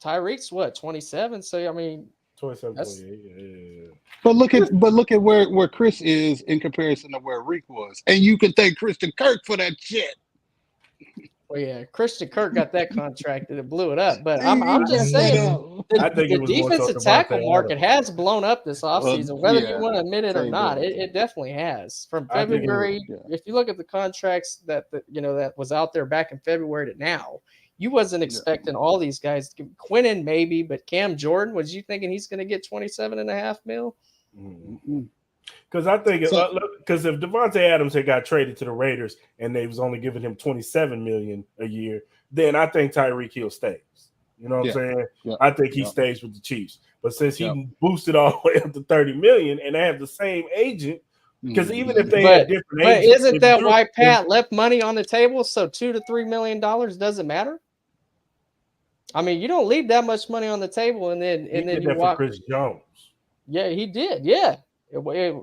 Tyreek's what, 27? So I mean, 27. Yeah. But look at where Chris is in comparison to where Reek was, and you can thank Christian Kirk for that shit. Well, yeah, Christian Kirk got that contract and it blew it up. But I'm just saying, the defensive tackle market has blown up this offseason, whether you want to admit it or not. It definitely has. From February, if you look at the contracts that was out there back in February to now, you wasn't expecting all these guys. Quinnen maybe, but Cam Jordan, was you thinking he's going to get $27.5 million? Mm-hmm. Because I think if Devontae Adams had got traded to the Raiders and they was only giving him $27 million a year, then I think Tyreek Hill stays. You know what I'm saying? Yeah. I think he stays with the Chiefs. But since he boosted all the way up to $30 million, and they have the same agent, because even if they had different agents, isn't that why Pat left money on the table? So $2 to $3 million doesn't matter. I mean, you don't leave that much money on the table, and then you walk. Chris Jones. Yeah, he did. Yeah. The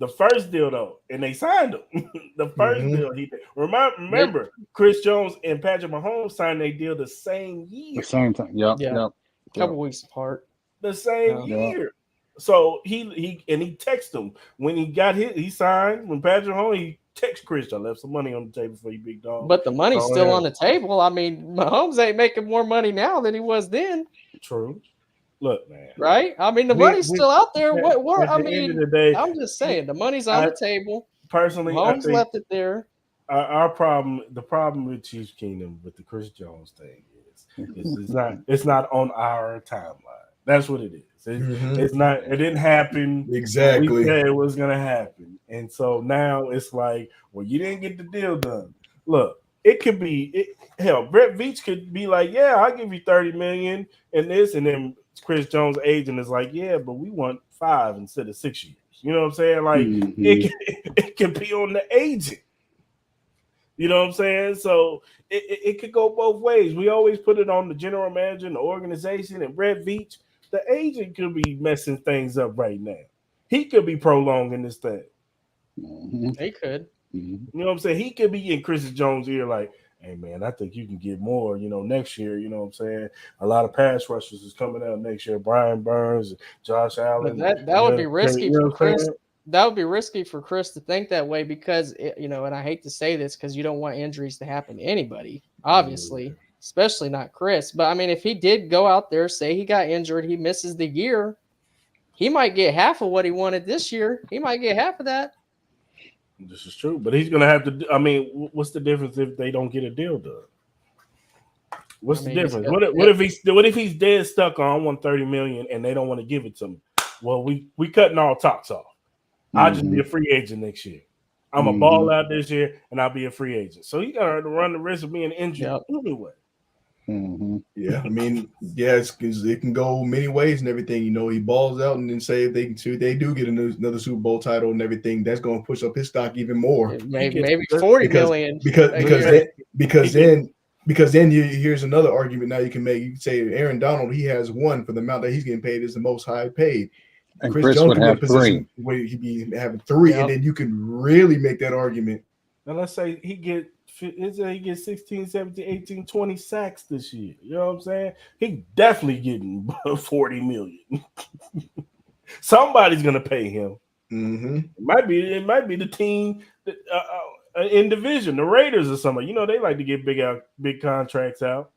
first deal though, and they signed him. The first deal he did. Remember, Chris Jones and Patrick Mahomes signed their deal the same year. The same time. Yep. Couple weeks apart. The same year. So he texted him when he got he signed when Patrick Mahomes. He text Chris, I left some money on the table for you, big dog. But the money's still on the table. I mean, Mahomes ain't making more money now than he was then. True. Look, man. Right? I mean, the money's still out there. End of the day, I'm just saying, the money's on the table. Personally, Mahomes left it there. The problem with Chiefs Kingdom with the Chris Jones thing is it's not on our timeline. That's what it is. It's not. It didn't happen exactly. We said it was gonna happen, and so now it's like, well, you didn't get the deal done. Look, it could be hell. Brett Veach could be like, "Yeah, I'll give you $30 million and this," and then Chris Jones' agent is like, "Yeah, but we want 5 instead of 6 years." You know what I'm saying? Like it can be on the agent. You know what I'm saying? So it could go both ways. We always put it on the general manager and the organization and Brett Veach. The agent could be messing things up right now. He could be prolonging this thing. He could. You know what I'm saying? He could be in Chris Jones' ear like, "Hey, man, I think you can get more, next year." You know what I'm saying? A lot of pass rushers is coming out next year. Brian Burns, Josh Allen. But that would be risky you know for Chris. saying? That would be risky for Chris to think that way because, and I hate to say this because you don't want injuries to happen to anybody, obviously, especially not Chris. But, I mean, if he did go out there, say he got injured, he misses the year, he might get half of what he wanted this year. He might get half of that. This is true, but he's going to have to. I mean, what's the difference if they don't get a deal done? What's the difference? What if he's dead stuck on $130 million and they don't want to give it to him? Well, we cutting all talks off. I'll just be a free agent next year. I'm a ball out this year, and I'll be a free agent. So he got to run the risk of being injured anyway. Yeah, I mean, it can go many ways and everything. He balls out and then say if they do get another Super Bowl title and everything, that's going to push up his stock even more. Maybe 40 million. Because then here's another argument now you can make. You can say Aaron Donald, he has one for the amount that he's getting paid is the most high paid. And Chris Jones would have 3. Where he'd be having 3, and then you can really make that argument. And let's say he gets 16, 17, 18, 20 sacks this year. You know what I'm saying? He definitely getting $40 million. Somebody's gonna pay him. It might be the team in division, the Raiders or somebody. They like to get big contracts out.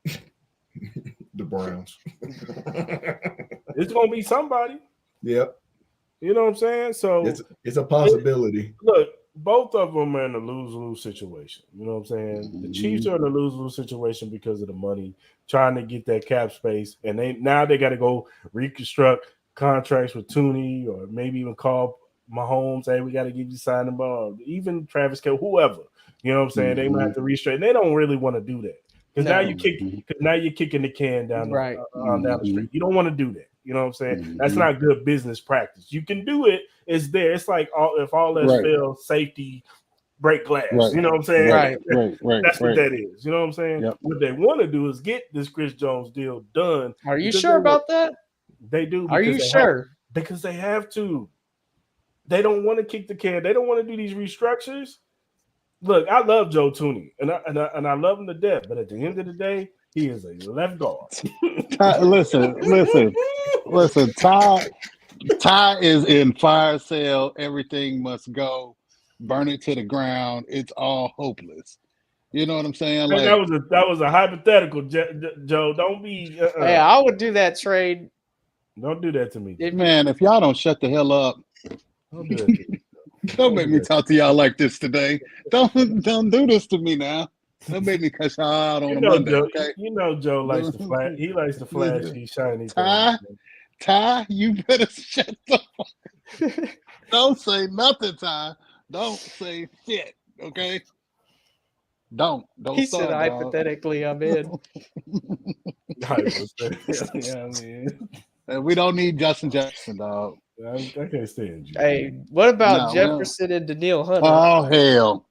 The Browns. It's gonna be somebody. Yep. You know what I'm saying? So it's a possibility. Look, both of them are in a lose-lose situation. You know what I'm saying? The Chiefs are in a lose-lose situation because of the money, trying to get that cap space, and they got to go reconstruct contracts with Tooney or maybe even call Mahomes. Hey, we got to give you signing ball. Even Travis Kelce, whoever. You know what I'm saying? They might have to restraighten. They don't really want to do that because now you're kicking the can down the street. You don't want to do that. You know what I'm saying? That's not good business practice. You can do it. It's there. It's like if all else fails, safety, break glass. Right. You know what I'm saying? Right. That's what that is. You know what I'm saying? Yep. What they want to do is get this Chris Jones deal done. Are you sure about that? They do. Are you sure? Because they have to. They don't want to kick the can. They don't want to do these restructures. Look, I love Joe Tooney, and I love him to death. But at the end of the day, he is a left guard. Listen. Ty is in fire sale. Everything must go. Burn it to the ground. It's all hopeless. You know what I'm saying? Like, that was a hypothetical, Joe. Don't be. Hey, I would do that trade. Don't do that to me, man. If y'all don't shut the hell up, don't do that to me. Don't make me talk to y'all like this today. Don't do this to me now. Don't make me cuss y'all out on a Monday. Joe, okay? Joe likes to flash. He likes to flash these shiny Ty, you better shut the fuck. Don't say nothing, Ty. Don't say shit. Okay. Don't. He said hypothetically, I'm in. And we don't need Justin Jefferson, dog. I can't stand you. Hey, what about Jefferson and Danielle Hunter? Oh hell!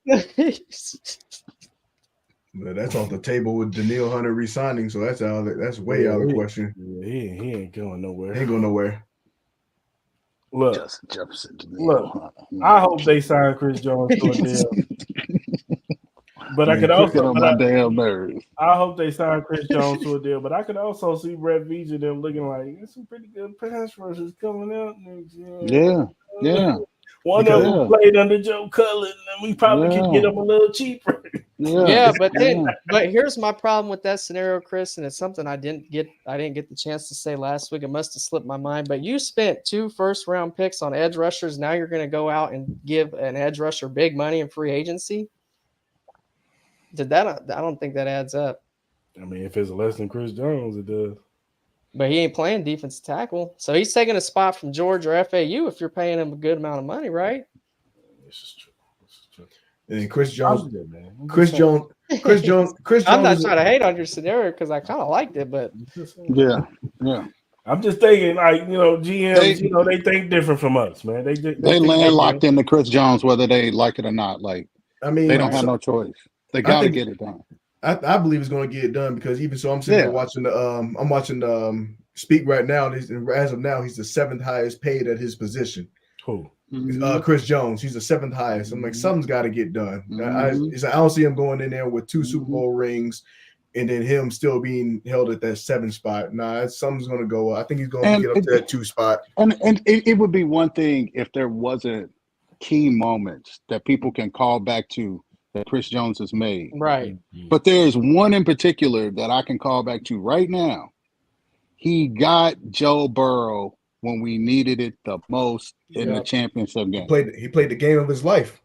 Well, that's off the table with Danielle Hunter resigning, so that's way out of the question. Yeah, he ain't going nowhere. He ain't going nowhere. Look, Justin Jefferson. I hope they sign Chris Jones to a deal. But I could also on my damn nerves. I hope they sign Chris Jones to a deal. But I could also see Brett Veach and them looking like there's some pretty good pass rushers coming out next year. Yeah. One of them played under Joe Cullen, and we probably could get them a little cheaper. But here's my problem with that scenario, Chris, and it's something I didn't get the chance to say last week. It must have slipped my mind. But you spent 2 first-round picks on edge rushers. Now you're going to go out and give an edge rusher big money in free agency. I don't think that adds up. I mean, if it's less than Chris Jones, it does. But he ain't playing defensive tackle. So he's taking a spot from Georgia or FAU if you're paying him a good amount of money, right? This is true. And then Chris I'm Jones. good, man. Chris Jones. I'm not trying to hate on your scenario because I kind of liked it, but Yeah, yeah. I'm just thinking, like, GMs, They- they think different from us, man. They They think landlocked different. into Chris Jones whether they like it or not. Like I mean, they don't have no choice. They got to get it done. I believe it's going to get it done because even so, I'm sitting Yeah. there watching I'm watching Speak right now. And as of now, he's the 7th highest paid at his position. Who? Chris Jones. He's the 7th highest. I'm like, something's got to get done. I don't see him going in there with 2 Super Bowl rings, and then him still being held at that 7 spot. Nah, something's going to go. I think he's going to get up to that 2 spot. And it would be one thing if there wasn't key moments that people can call back to that Chris Jones has made. right. But there's one in particular that I can call back to right now. He got Joe Burrow when we needed it the most in the championship game. He played the game of his life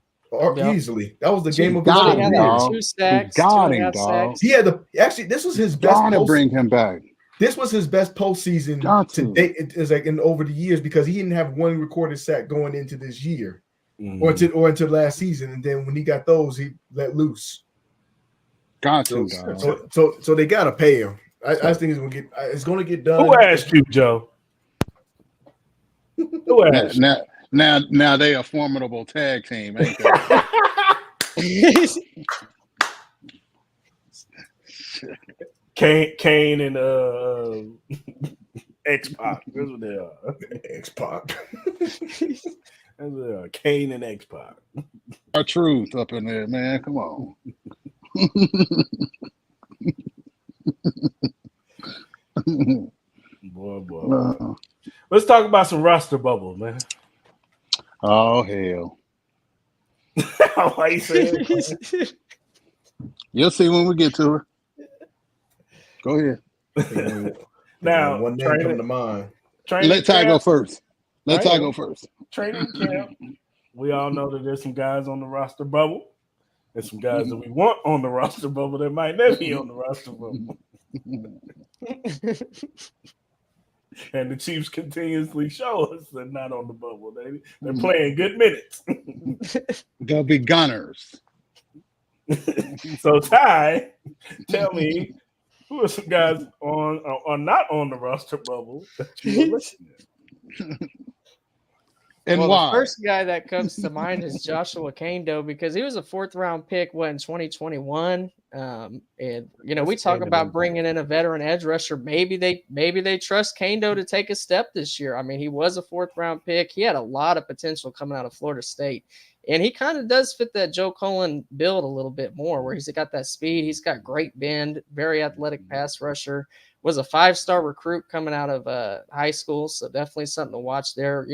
easily. That was the game of his got career. him, dog. 2 sacks, He got 2.5 him, dog. sacks. He had actually this was his best. Gotta bring him back. This was his best postseason to date. It's like in over the years because he didn't have one recorded sack going into this year or into last season, and then when he got those, he let loose. Got him, dog. So they gotta pay him. I think it's gonna get done. Who asked you, Joe? Who asked you? Now they a formidable tag team, ain't they? Kane and X-Pac. That's what they are. X-Pac. That's what they are. Kane and X-Pac. Our truth up in there, man. Come on. Boy. Let's talk about some roster bubbles, man. Oh hell! Why you say it? You'll see when we get to it. Go ahead. Now, one name coming to mind. Let Ty go first. Let Ty go first. Training camp. We all know that there's some guys on the roster bubble. There's some guys that we want on the roster bubble that might never be on the roster bubble. And the Chiefs continuously show us they're not on the bubble. They're playing good minutes. They'll be gunners. So Ty, tell me who are some guys on or not on the roster bubble that you were looking at? And well, why? The first guy that comes to mind is Joshua Kando because he was a 4th round pick in 2021. And we talk about bringing in a veteran edge rusher. Maybe they trust Kando to take a step this year. I mean, he was a 4th round pick. He had a lot of potential coming out of Florida State, and he kind of does fit that Joe Cullen build a little bit more, where he's got that speed, he's got great bend, very athletic pass rusher. Was a 5-star recruit coming out of high school, so definitely something to watch there.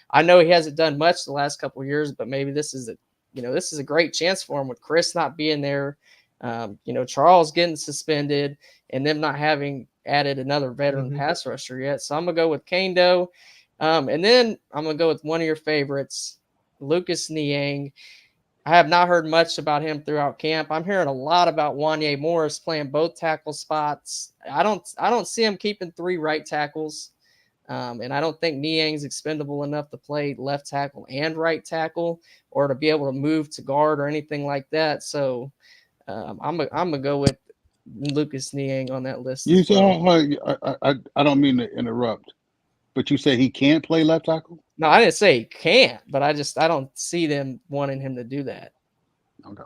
I know he hasn't done much the last couple of years, but maybe this is a great chance for him with Chris not being there. Charles getting suspended and them not having added another veteran pass rusher yet. So I'm going to go with Kando. And then I'm going to go with one of your favorites, Lucas Niang. I have not heard much about him throughout camp. I'm hearing a lot about Wanye Morris playing both tackle spots. I don't see him keeping 3 right tackles. And I don't think Niang's expendable enough to play left tackle and right tackle or to be able to move to guard or anything like that. So I'm gonna go with Lucas Niang on that list. You I don't mean to interrupt, but you say he can't play left tackle? No, I didn't say he can't, but I don't see them wanting him to do that. Okay.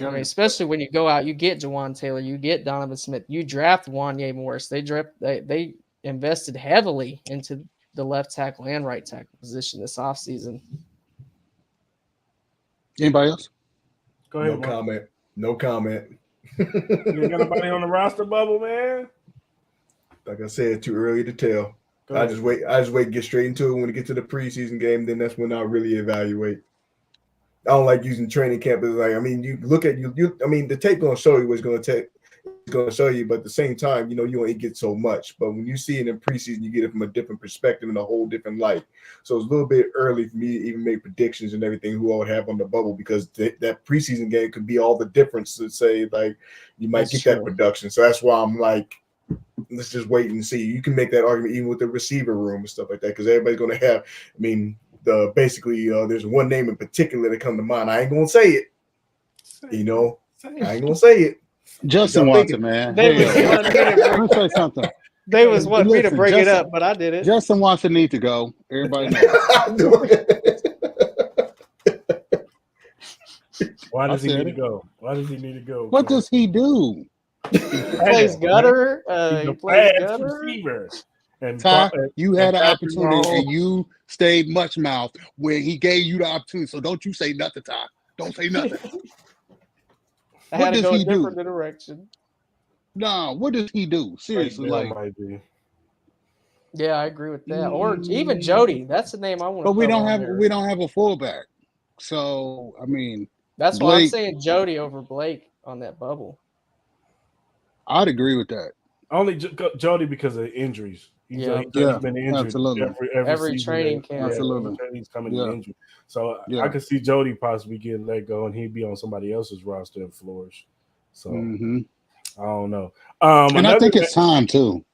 I mean, especially when you go out, you get Jawan Taylor, you get Donovan Smith, you draft Wanye Morris. They invested heavily into the left tackle and right tackle position this offseason. Anybody else? Go ahead. No comment. You got anybody on the roster bubble, man? Like I said, too early to tell. I just wait and get straight into it when we get to the preseason game. Then that's when I'll really evaluate. I don't like using training camp as you look at the tape gonna show you what it's gonna take. It's gonna show you, but at the same time, you only get so much. But when you see it in preseason, you get it from a different perspective and a whole different light. So it's a little bit early for me to even make predictions and everything who I would have on the bubble because that preseason game could be all the difference to say you might get that production. So that's why I'm like, let's just wait and see. You can make that argument even with the receiver room and stuff like that because everybody's going to have. basically there's one name in particular that come to mind. I ain't gonna say it. You know, I ain't gonna say it. Justin Watson, man. They was Hell, wanting me to let me say something. They was wanting me to Listen, bring it Justin- up, but I did it. Justin Watson needs to go. Everybody knows. Why does I he said need to it. go? Why does he need to go? What does he do? He plays gutter. He's He a plays fast gutter. receiver. And Ty, you had an Patrick opportunity Mahomes- and you stayed much mouth when he gave you the opportunity. So don't you say nothing, Ty. Don't say nothing. I What had to does go a he do? different direction. Nah, what does he do? Seriously, Bill like, might be. Yeah, I agree with that. Or even Jody. That's the name I want to. but we don't have a fullback. So I mean, That's why I'm Blake- saying Jody over Blake on that bubble. I'd agree with that. Only Jody because of injuries. He's been injured absolutely. every Training season. camp. Absolutely. He's coming Yeah. injured. So Yeah. I could see Jody possibly getting let go and he'd be on somebody else's roster and flourish. So Mhm. I don't know. And I think it's time too.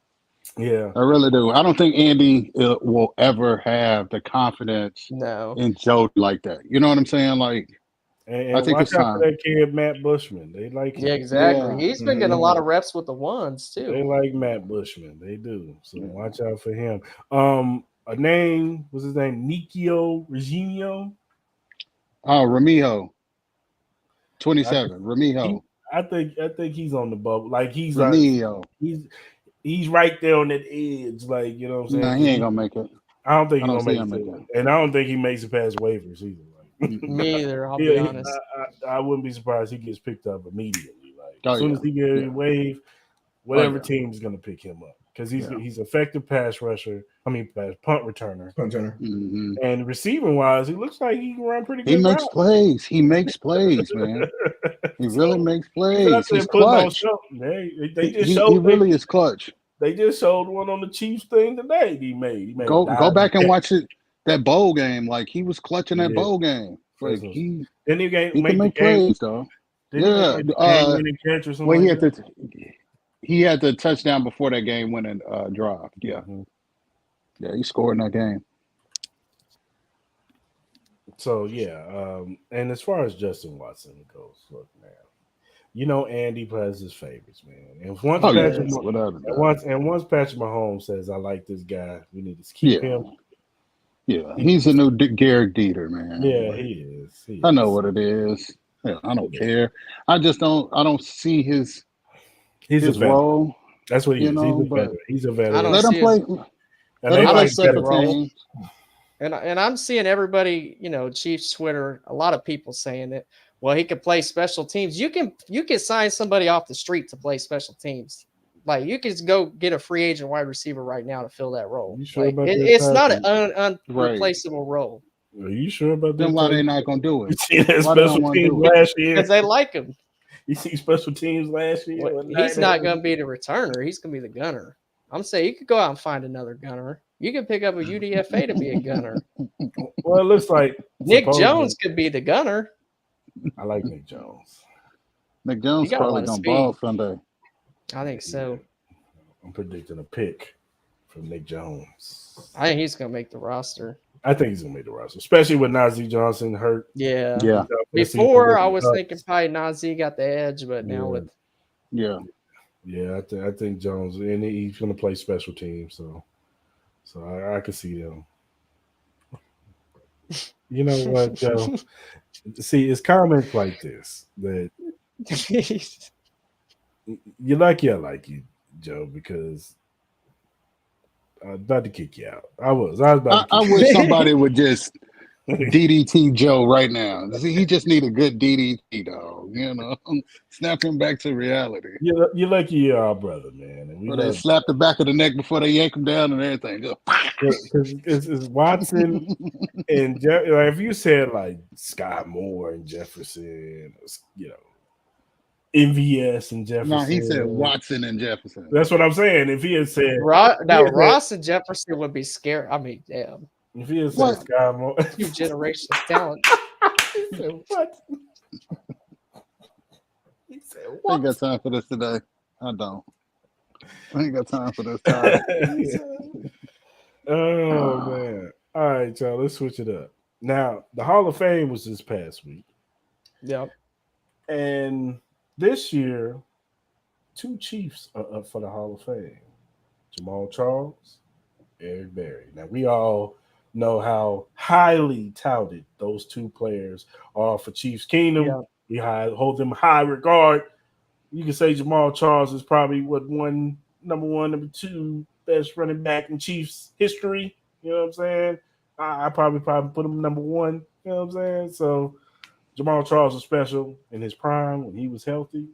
Yeah. I really do. I don't think Andy will ever have the confidence No. in Jody like that. You know what I'm saying? Like, And I think watch it's out time. for that kid Matt Bushman. They like him. Yeah, exactly. Yeah. He's been getting a lot of reps with the ones They too. like Matt Bushman. They do. So watch out for him. A name, what's his name? Nikio Reginio. Oh, Ramijo. 27. Ramijo. I think he's on the bubble. Like he's like Ramijo. he's right there on that edge. Like, you know what I'm saying? Nah, he ain't gonna make it. I don't think I he's don't gonna see him make make it. And I don't think he makes it past waivers either. Like, Me either, I'll be honest. I wouldn't be surprised he gets picked up immediately. Like Oh, as soon yeah. as he gets Yeah. waived, whatever yeah. team is gonna pick him up. Because he's Yeah. he's effective pass rusher. I mean punt returner. Mhm. And receiving wise, he looks like he can run pretty He good. makes routes. plays. He makes plays, man. He really makes plays. He's clutch. They just He showed really is clutch. They just showed one on the Chiefs thing today. He made Go a back and dive. watch it. That bowl game, like he was clutching He that did. bowl game. Like Christmas. he Didn't he can make make the game? plays though. Didn't he Yeah, make the game-winning catch or something well, like that? he had the touchdown before that game winning drive. Yeah, Mhm. yeah, he scored in that game. So yeah, and as far as Justin Watson goes, look, man, you know Andy plays his favorites, man. And once Oh, yeah, Patrick, without a doubt. once Patrick Mahomes says, "I like this guy," we need to keep him. Yeah, he's a new Garrett Dieter, man. Yeah, Like, he is. I know what it is. Yeah, I don't care. I just don't. I don't see his role. That's what he is. know, He's a veteran. I don't Let him see play. his- Let him I play don't see the special role. teams. And I'm seeing everybody, Chiefs Twitter, a lot of people saying it. Well, he could play special teams. You can sign somebody off the street to play special teams. Like you could go get a free agent wide receiver right now to fill that role. You sure Like, about that, it's not Tyson? an unreplaceable role Are you sure about that? Then why they Tyson? not gonna do You it? see that Why they don't special wanna teams do it? last year? because they like him. You see special teams last year? Well, he's not going to be the returner. He's going to be the gunner. I'm saying you could go out and find another gunner. You could pick up a UDFA to be a gunner. Well, it looks like Nick supposedly- Jones could be the gunner. I like Nick Jones. Nick Jones He got a probably lot of gonna speed. ball Sunday. I think so. I'm predicting a pick from Nick Jones. I think he's going to make the roster. I think he's gonna make the roster, especially with Najee Johnson hurt. Yeah. Yeah, Before, I was thinking probably Najee got the edge, but now with yeah. Yeah, I think Jones, and he's going to play special teams, so I can see them. You know what, Joe? See, it's comments like this that you're lucky I like you, Joe, because I'm about to kick you out. I was about to I kick you wish somebody would just DDT Joe right now. See, he just need a good DDT, dog. Snap him back to reality. You're lucky you're our brother, man. And we Where they love slap the back of the neck before they yank him down and everything. because it's Watson and like if you said like Scott Moore and Jefferson, MVS and Jefferson. No, he said Watson and Jefferson. That's what I'm saying. If he had said Ross and Jefferson would be scared. I mean, damn. if he had said Scott Moore, Two generations of talent. he said what? He said I ain't got time for this today. I don't. I ain't got time for this time. Oh man. All right, right, y'all. Let's switch it up. Now, the Hall of Fame was this past week. Yep. And this year, 2 Chiefs are up for the Hall of Fame. Jamal Charles, Eric Berry. Now, we all know how highly touted those 2 players are for Chiefs Kingdom. Yeah. We hold them high regard. You can say Jamal Charles is probably number 1, number 2 best running back in Chiefs history. You know what I'm saying? I probably put him number 1. You know what I'm saying? So Jamal Charles was special in his prime when he was healthy.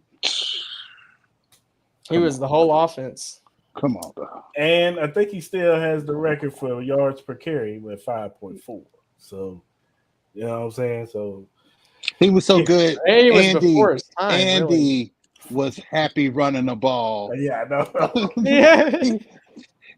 He was the whole offense. Come on, dog. And I think he still has the record for yards per carry with 5.4. So, you know what I'm saying? So he was so good. And he was before his time. Andy really. was happy running the ball. yeah, I know. Yeah.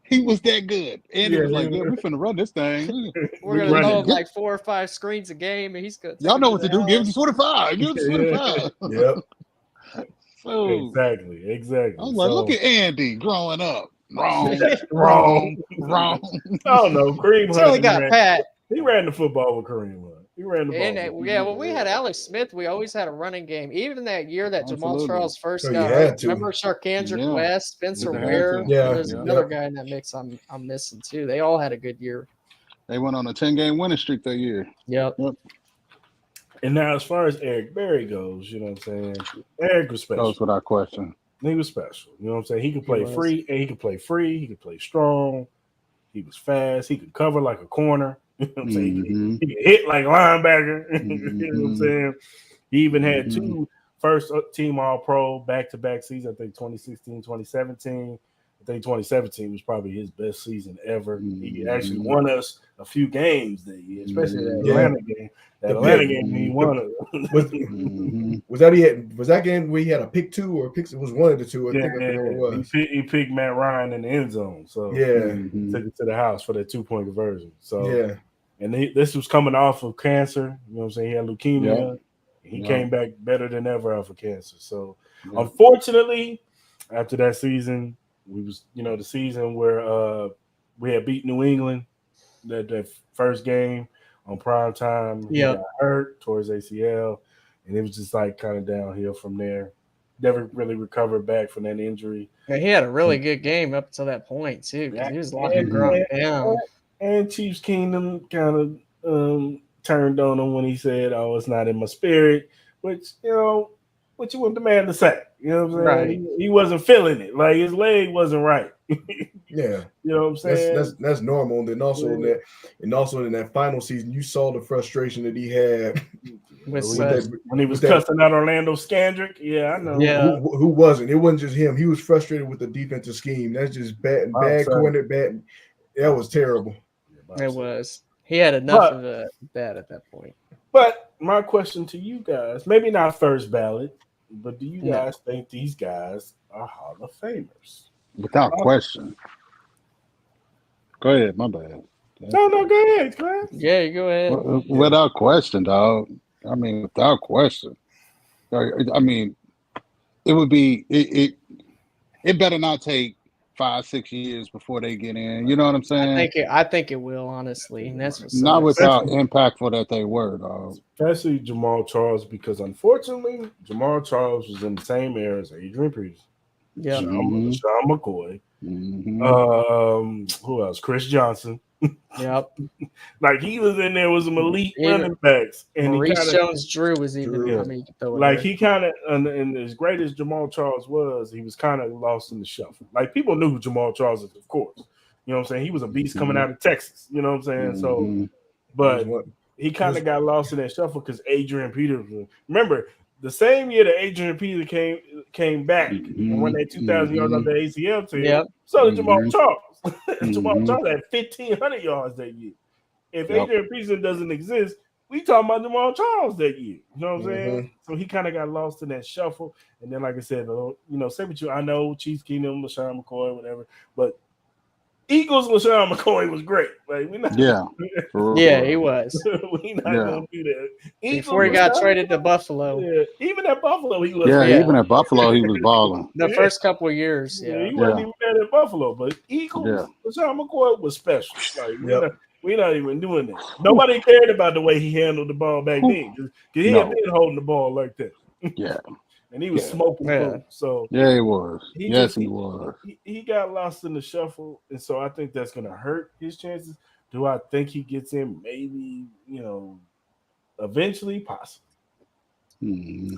He was that good. Andy Yeah, was like, yeah. "Yeah, we're finna run this thing. We're We gonna running throw him good. like 4 or 5 screens a game, and he's gonna. Y'all know what to do. Give him 25. Give him Yeah. 25." Yep. So Exactly. I was like, So- "Look at Andy growing up. Wrong. Wrong. Wrong." I don't know. Kareem Until he Hunt, got Pat. he ran the football with Kareem Hunt. He ran the ball. And when we had Alex Smith, we always had a running game. Even that year that Jamal Absolutely. Charles first So you got had hurt. to. Remember Sharkandrick Yeah. West, Spencer You had Ware? to. Yeah. There's Yeah. another guy in that mix I'm missing too. They all had a good year. They went on a 10-game winning streak that year. Yep. And now, as far as Eric Berry goes, you know what I'm saying? Eric was special. Goes without question. He was special. You know what I'm saying? He could play was. free, and he could play free. He could play strong. He was fast. He could cover like a corner. You know what I'm saying? Mhm. He could hit like a linebacker. You know what I'm saying? He even had Mhm. 2 first team All-Pro back-to-back seasons. I think 2016, 2017. I think 2017 was probably his best season ever. He actually won us a few games that year, especially that Yeah. Atlanta game. That Atlanta game, he won it. Mhm. Was that game where he had a pick 2 or a pick? It was one of the 2. I think what it was. He picked Matt Ryan in the end zone. So Yeah. Mhm. took it to the house for that 2-point conversion. So Yeah. and this was coming off of cancer. You know what I'm saying? He had leukemia. Yeah. He Yeah. came back better than ever off of cancer. So Yeah. unfortunately, after that season, we was the season where we had beat New England that first game on prime time. He Yep. got hurt towards ACL, and it was just like kind of downhill from there. Never really recovered back from that injury. And he had a really good game up until that point too, because he was locking Yeah. Gronk down. And Chiefs Kingdom kind of turned on him when he said, "Oh, it's not in my spirit," which what you want the man to say? You know what I'm saying? Right. He wasn't feeling it. Like his leg wasn't right. Yeah. You know what I'm saying? That's normal. And then also in that final season, you saw the frustration that he had With when he was with that- cussing out Orlando Scandrick. Yeah, I know. Yeah. who wasn't. It wasn't just him. He was frustrated with the defensive scheme. That's just bad sorry. corner, bad. That was terrible. It was. He had enough of that at that point. But my question to you guys, maybe not first ballot, but do you No. guys think these guys are Hall of Famers? Without question. Go ahead, my bad. No, go ahead, Class. Yeah, you go ahead. Without question, dog. I mean, without question. I mean, it would be it better not take 5-6 years before they get in. You know what I'm saying? I think it will, honestly. And that's what Not with how Especially- impactful that they were, dog. Especially Jamal Charles, because unfortunately, Jamal Charles was in the same era as Adrian Peterson, Yeah. Mhm. Sean McCoy, Mhm. who else? Chris Johnson. Yep. Like he was in there with some elite Even running backs, and Maurice he kinda, Jones-Drew was even. Drew. I mean, you can throw it like there. he kind of, and as great as Jamal Charles was, he was kind of lost in the shuffle. Like people knew who Jamal Charles is, of course. You know what I'm saying? He was a beast coming out of Texas. You know what I'm saying? So, Mhm. but he kind of got lost in that shuffle because Adrian Peterson. Remember, the same year that Adrian Peterson came back and won that 2,000 yards on the ACL team, Yep. so did Jamal Mhm. Charles. Jamal Mhm. Charles had 1,500 yards that year. If Yep. Adrian Peterson doesn't exist, we talking about Jamal Charles that year. You know what I'm saying? So he kind of got lost in that shuffle. And then, like I said, say what I know, Chiefs Kingdom, LaShawn McCoy, whatever, but Eagles LaShawn McCoy was great. Like we're not, Yeah. For real, Yeah, for he real. was. we not Yeah. gonna do that. Eagles, Before he got LaShawn traded to McCoy, Buffalo. yeah, even at Buffalo, he was. Yeah, Yeah. even at Buffalo, he was balling. The Yeah. first couple of years, Yeah, yeah. he wasn't even bad at Buffalo, but Eagles, Yeah. LaShawn McCoy was special. Like, Yep. We're not even doing that. Nobody cared about the way he handled the ball back then. Because he had No. been holding the ball like that. Yeah. And he was Yeah. smoking Yeah. food. So Yeah, he was. he Yes, just he was. he got lost in the shuffle. And so I think that's gonna hurt his chances. Do I think he gets in? Maybe, eventually, possibly. Hmm.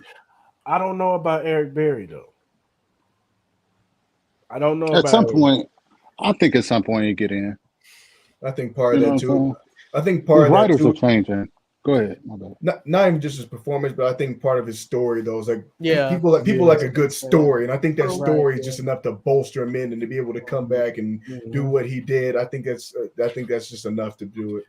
I don't know about Eric Berry though. I don't know At some about point, I think at some point you get in. I think part You of know that what I'm saying? too. I think part His of that writers are too. changing. Go ahead. My bad. Not even just his performance, but I think part of his story though is like Yeah. people like Yeah. a good story, and I think that Right, story is yeah. just enough to bolster him in and to be able to come back and do what he did. I think that's just enough to do it.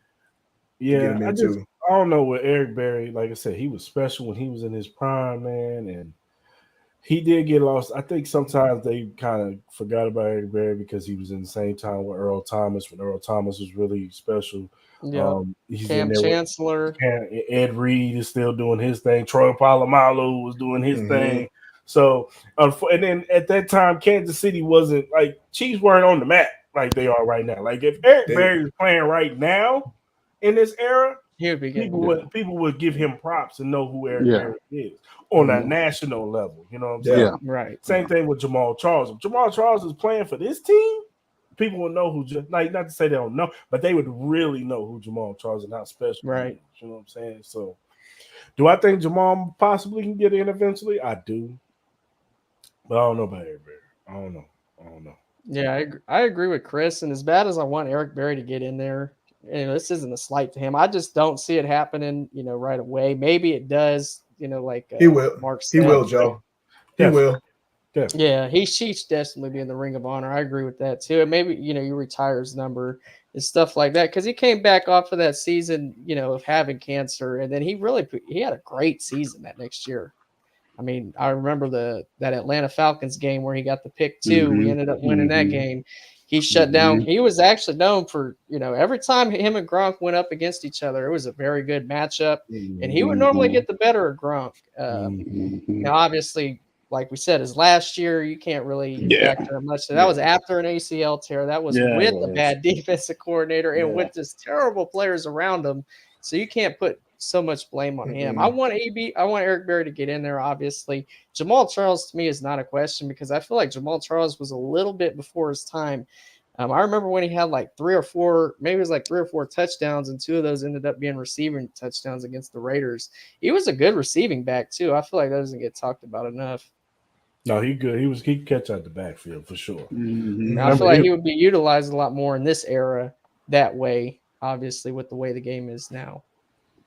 To get Yeah, him I into. don't know with Eric Berry. Like I said, he was special when he was in his prime, man, and he did get lost. I think sometimes they kind of forgot about Eric Berry because he was in the same time with Earl Thomas when Earl Thomas was really special. Yeah. He's Cam in there with Chancellor. Ed Reed is still doing his thing. Troy Polamalu was doing his thing. So, and then at that time, Kansas City wasn't like Chiefs weren't on the map like they are right now. Like if Eric Berry is playing right now in this era, He would be getting people would give him props and know who Eric Yeah. Berry is on a national level. You know what I'm Yeah. saying? Yeah. right. Same thing with Jamal Charles. If Jamal Charles is playing for this team, people will know who. Like not to say they don't know, but they would really know who Jamal Charles and how special Right. he is. You know what I'm saying? So, do I think Jamal possibly can get in eventually? I do, but I don't know about Eric Berry. I don't know. Yeah, I agree with Chris. And as bad as I want Eric Berry to get in there, this isn't a slight to him. I just don't see it happening, right away. Maybe it does, like He will. Mark He said. will, Joe. He Definitely. will. Definitely. Yeah, he should definitely be in the Ring of Honor. I agree with that too. And maybe you retire his number and stuff like that because he came back off of that season, of having cancer, and then he had a great season that next year. I mean, I remember that Atlanta Falcons game where he got the pick 2. We ended up winning that game. He shut down. He was actually known for every time him and Gronk went up against each other, it was a very good matchup, and he would normally get the better of Gronk. Now, obviously, like we said, his last year, you can't really factor much. So that was after an ACL tear. That was with a bad defensive coordinator and with just terrible players around him. So you can't put so much blame on him. I want Eric Berry to get in there, obviously. Jamal Charles, to me, is not a question because I feel like Jamal Charles was a little bit before his time. I remember when he had like 3 or 4, maybe it was like 3 or 4 touchdowns, and 2 of those ended up being receiving touchdowns against the Raiders. He was a good receiving back, too. I feel like that doesn't get talked about enough. No, he good. He could catch out the backfield for sure. I feel like he would be utilized a lot more in this era that way, obviously, with the way the game is now.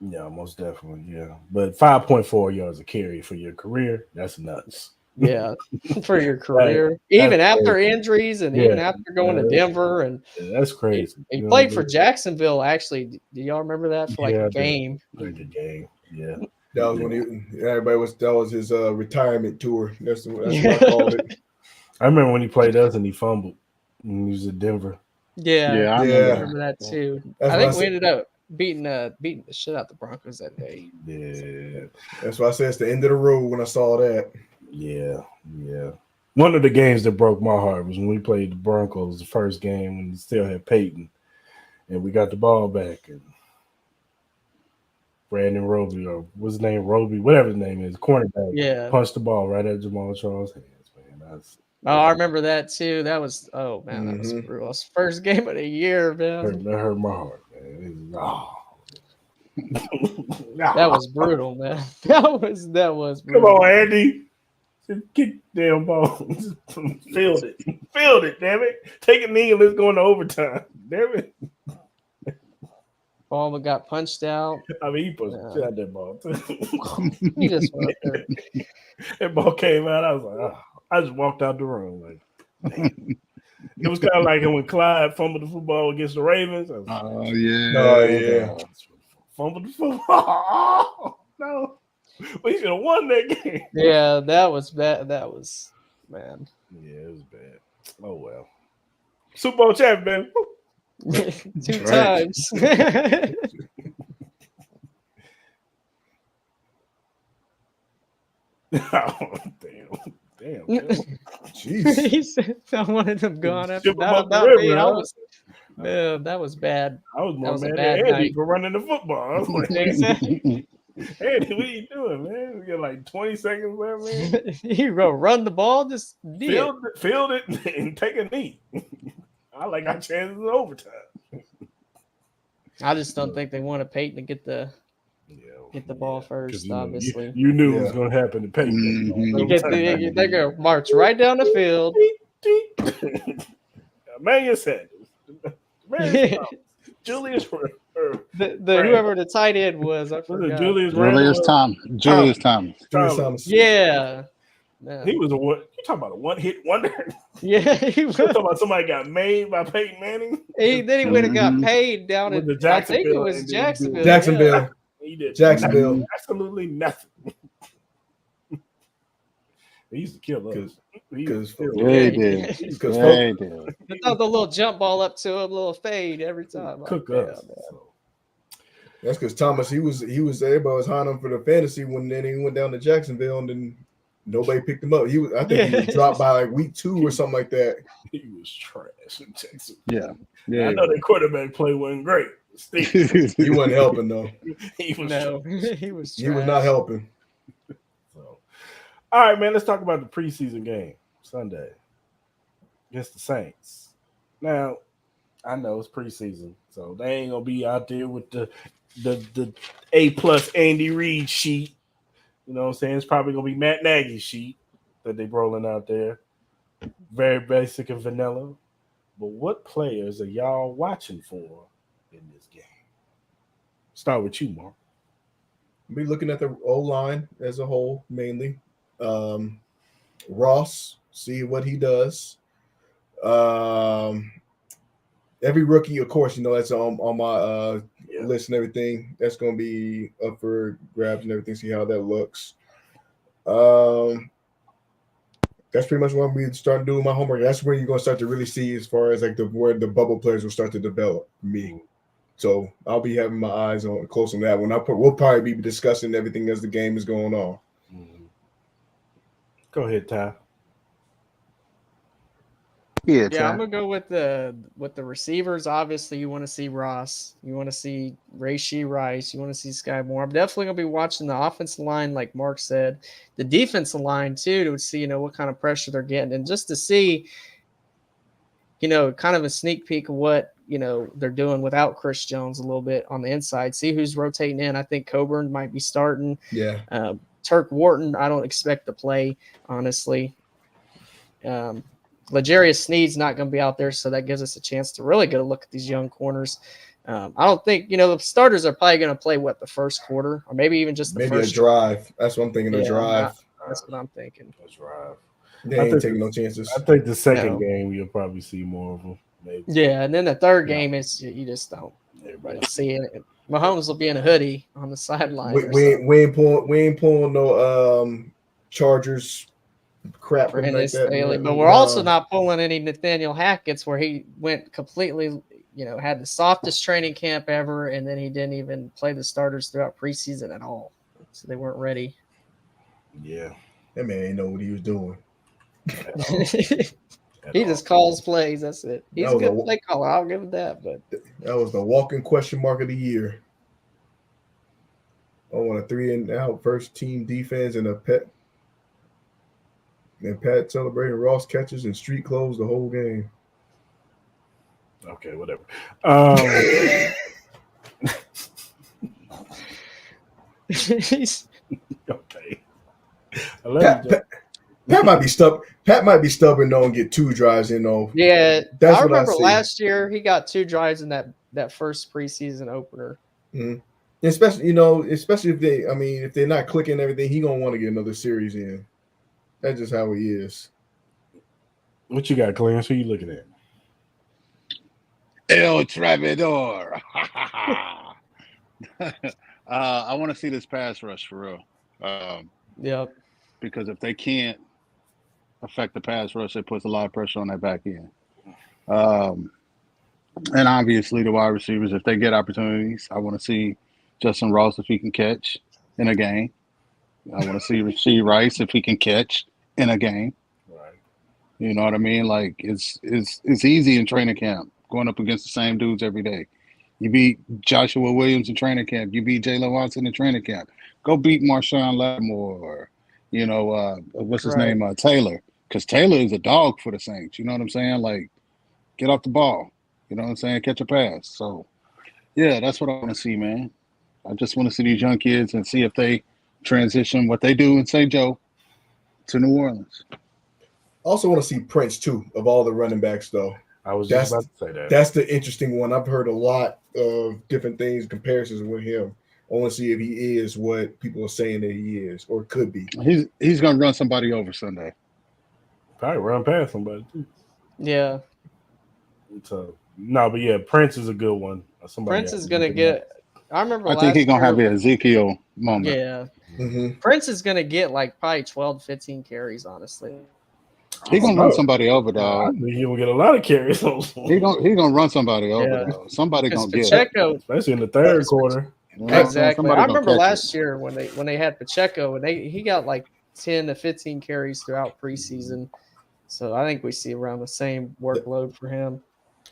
Yeah, most definitely. Yeah, but 5.4 yards a carry for your career, that's nuts. Yeah, for your career, even after injuries and even after going to Denver, and that's crazy. He played for Jacksonville. Actually, do y'all remember that for a game? Like a game, yeah. That was when that was his retirement tour. That's what I called it. I remember when he played us and he fumbled when he was at Denver. Yeah, I remember that too. I think we ended up beating the shit out the Broncos that day. Yeah, that's why I said it's the end of the road when I saw that. Yeah. One of the games that broke my heart was when we played the Broncos, the first game when we still had Peyton, and we got the ball back, and Brandon Roby, or what's his name, Roby, whatever his name is, cornerback, punched the ball right at Jamal Charles' hands, man. I remember that too. That was that was brutal. It was the first game of the year, man. That hurt my heart, man. That was brutal, man. That was brutal. Come on, Andy. Just kick the damn ball. Field it, damn it. Take a knee and let's go into overtime. Damn it. Ball got punched out. I mean, he punched out that ball too. He just went up there. That ball came out. I was like, I just walked out the room. Like, damn. It was kind of like when Clyde fumbled the football against the Ravens. Yeah. Fumbled the football. No. We should have won that game. Yeah, that was bad. That was, man. Yeah, it was bad. Oh, well. Super Bowl champion, man. 2 times. Oh, damn. Jeez. He said I wanted them gone after Skip that. above the river, I huh? was Man, that was bad. I was That more was a mad bad at Eddie night. for running the football. I was like, Exactly. Eddie, what are you doing, man? We got like 20 seconds left, man. You go run the ball, just did. Field it, and take a knee. I like our chances in overtime. I just don't think they wanted Peyton to get the ball 'Cause, first. you know, Obviously, you knew it was going to happen to Peyton. Mhm. they go march right down the field. Emmanuel Sanders, Marius Thomas, Julius, The whoever the tight end was, I was it forgot. Julius Randle? Julius Thomas. Julius Thomas. Yeah. He was a what? You talking about a one-hit wonder? Yeah, he You was. talking about somebody got made by Peyton Manning? Then he went and got Mhm. paid down With in the I think it Jacksonville was and Jacksonville. Jacksonville. Yeah. He did Jacksonville. absolutely nothing. He used to kill us. Because Yeah, he did. Because Yeah, he did. They throw the little jump ball up to him, little fade every time. Cook Like, us. man. So. that's because Thomas, he was everybody was hiring him for the fantasy when then he went down to Jacksonville and then nobody picked him up. I think he was dropped by like week 2 or something like that. He was trash in Texas. Yeah. I know the quarterback play wasn't great. Steve, He wasn't helping though. he was No, trash. he was. He was trash. not helping. So, all right, man. Let's talk about the preseason game Sunday against the Saints. Now, I know it's preseason, so they ain't gonna be out there with the A+ Andy Reid sheet. You know what I'm saying? It's probably gonna be Matt Nagy's sheet that they rolling out there. Very basic and vanilla. But what players are y'all watching for in this game? Start with you, Mark. Be looking at the O line as a whole mainly. Ross, see what he does. Every rookie, of course, that's on my list and everything. That's going to be up for grabs and everything. See how that looks. That's pretty much what I'm going to start doing my homework. That's where you're going to start to really see as far as like where the bubble players will start to develop me. So I'll be having my eyes close on that one. We'll probably be discussing everything as the game is going on. Go ahead, Ty. Yeah, I'm gonna go with the receivers. Obviously, you want to see Ross, you want to see Rashee Rice, you want to see Sky Moore. I'm definitely gonna be watching the offensive line, like Mark said, the defensive line too, to see what kind of pressure they're getting, and just to see, kind of a sneak peek of what they're doing without Chris Jones a little bit on the inside. See who's rotating in. I think Coburn might be starting. Yeah. Turk Wharton, I don't expect to play, honestly. L'Jarius Sneed's not going to be out there, so that gives us a chance to really get a look at these young corners. I don't think, the starters are probably going to play, the first quarter, or maybe even just the first. Maybe a drive. That's what I'm thinking, a drive. That's what I'm thinking. A drive. They ain't taking no chances. I think the second game, you'll probably see more of them. Maybe. Yeah, and then the third game, is you just don't. Everybody see it. Mahomes will be in a hoodie on the sideline. We ain't pulling no Chargers crap for like that. Staley, but we're also not pulling any Nathaniel Hackett's where he went completely, had the softest training camp ever, and then he didn't even play the starters throughout preseason at all, so they weren't ready. Yeah, that man ain't know what he was doing. He just calls plays. That's it. He's a good play caller. I'll give him that. But that was the walking question mark of the year. I want a 3-and-out first team defense and a pet. And Pat celebrating Ross catches in street clothes the whole game. Okay, whatever. Okay. Pat might be stubborn. Pat might be stubborn though and get 2 drives in though. Yeah, that's I what remember I see. last year he got 2 drives in that first preseason opener. Mm-hmm. Especially if they're not clicking everything, he gonna want to get another series in. That's just how he is. What you got, Clarence? Who you looking at? El Travidor. I want to see this pass rush for real. Yep. Because if they can't affect the pass rush, it puts a lot of pressure on that back end. And obviously the wide receivers, if they get opportunities, I want to see Justin Ross if he can catch in a game. I want to see Rashee Rice if he can catch in a game. Right. You know what I mean? Like it's easy in training camp going up against the same dudes every day. You beat Joshua Williams in training camp. You beat Jalen Watson in training camp. Go beat Marshawn Lattimore or, what's his Right. name, Taylor. Because Taylor is a dog for the Saints. You know what I'm saying? Like, get off the ball. You know what I'm saying? Catch a pass. So, yeah, that's what I want to see, man. I just want to see these young kids and see if they transition what they do in St. Joe to New Orleans. Also want to see Prince too, of all the running backs though. I was just about to say that. That's the interesting one. I've heard a lot of different things, comparisons with him. I want to see if he is what people are saying that he is or could be. He's gonna run somebody over Sunday. Probably run past somebody too. Yeah. So no, but yeah, Prince is a good one. Prince is gonna get. I remember. I think he's gonna have the Ezekiel moment. Yeah. Mm-hmm. Prince is gonna get like probably 12 to 15 carries, honestly. He's gonna run somebody over, dog. I think he will get a lot of carries. He's gonna run somebody over, dog. Somebody gonna get Pacheco, it. Especially in the third quarter. Exactly. I remember last year. year when they had Pacheco and he got like 10 to 15 carries throughout preseason. So I think we see around the same workload for him.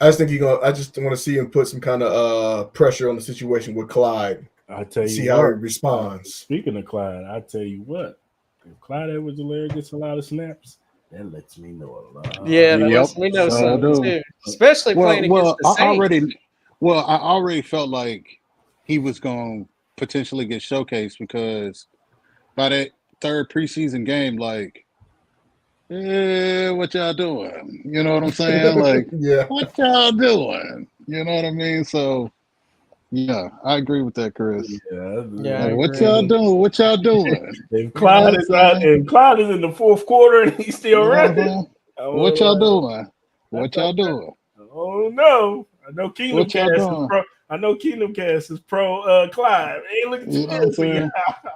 I just want to see him put some kind of pressure on the situation with Clyde. I tell you, see how he responds. Speaking of Clyde, I tell you what, if Clyde Edwards-Helaire gets a lot of snaps, that lets me know a lot. Yeah, that lets me know something too. Especially playing against the Saints. I already felt like he was going to potentially get showcased because by that third preseason game, like, what y'all doing? You know what I'm saying? Like, yeah, what y'all doing? You know what I mean? So, yeah, I agree with that, Chris. Yeah. What y'all doing? What y'all doing? If Clyde is out, and Clyde is in the fourth quarter and he's still running, what y'all doing? What y'all doing? Oh no! I know Kingdom Cast is pro Clyde. Ain't looking too good for you.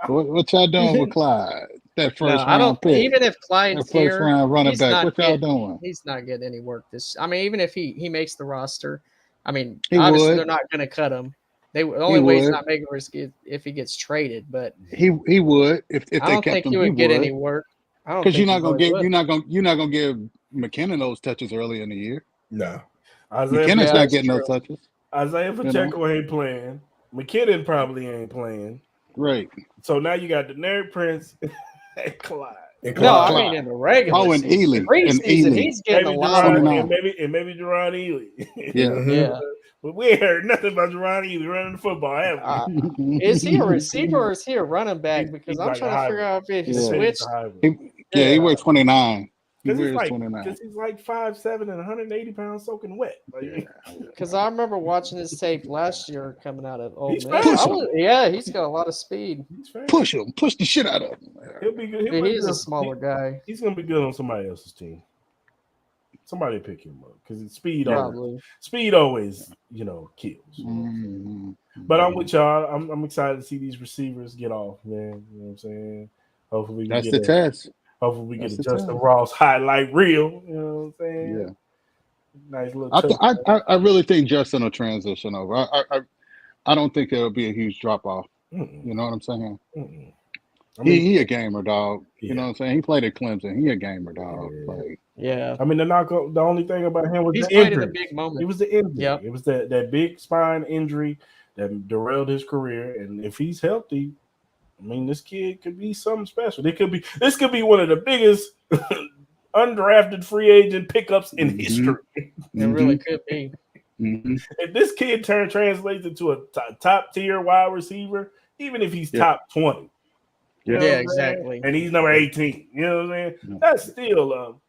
What y'all doing with Clyde? That first round pick. Even if Clyde's that first round running back, what y'all doing? He's not getting any work even if he makes the roster, obviously would. they're not going to cut him. The only way he's not making a risk is if he gets traded. But he would if they kept him. I don't think he would get any work. Because you're not gonna give McKinnon those touches early in the year. No, McKinnon's not getting those touches. Isaiah Pacheco ain't playing. McKinnon probably ain't playing. Right. So now you got Deneric Prince and Clyde. No, I mean in the regular and Ely. He's getting a lot of and maybe Jerron Ely. Yeah. But we ain't heard nothing about Jerron Ely running the football, have we? Is he a receiver or is he a running back? Because I'm trying to figure out if he switched. He weighs 29. Because he's like 5'7" and 180 pounds soaking wet. Because I remember watching his tape last year coming out of Ole Miss. He's got a lot of speed. Push the shit out of him. He'll be good. He's a smaller guy. He's gonna be good on somebody else's team. Somebody pick him up because speed always kills. Mm-hmm. But I'm with y'all. I'm excited to see these receivers get off, man. You know what I'm saying? Hopefully we that's the test. Hopefully we get a Justin Ross highlight reel. You know what I'm saying? Yeah. Nice little. I really think Justin will transition over. I don't think it'll be a huge drop off. You know what I'm saying? I mean, he a gamer, dog. Yeah. You know what I'm saying? He played at Clemson. He a gamer, dog. I mean, the only thing about him was he's the injury. In a big moment. It was the injury. Yep. It was that big spine injury that derailed his career. And if he's healthy, I mean, this kid could be something special. This could be one of the biggest undrafted free agent pickups in history. It really could be. If this kid translates into a top tier wide receiver, even if he's top 20. Exactly. And he's number 18. You know what I'm saying? That's still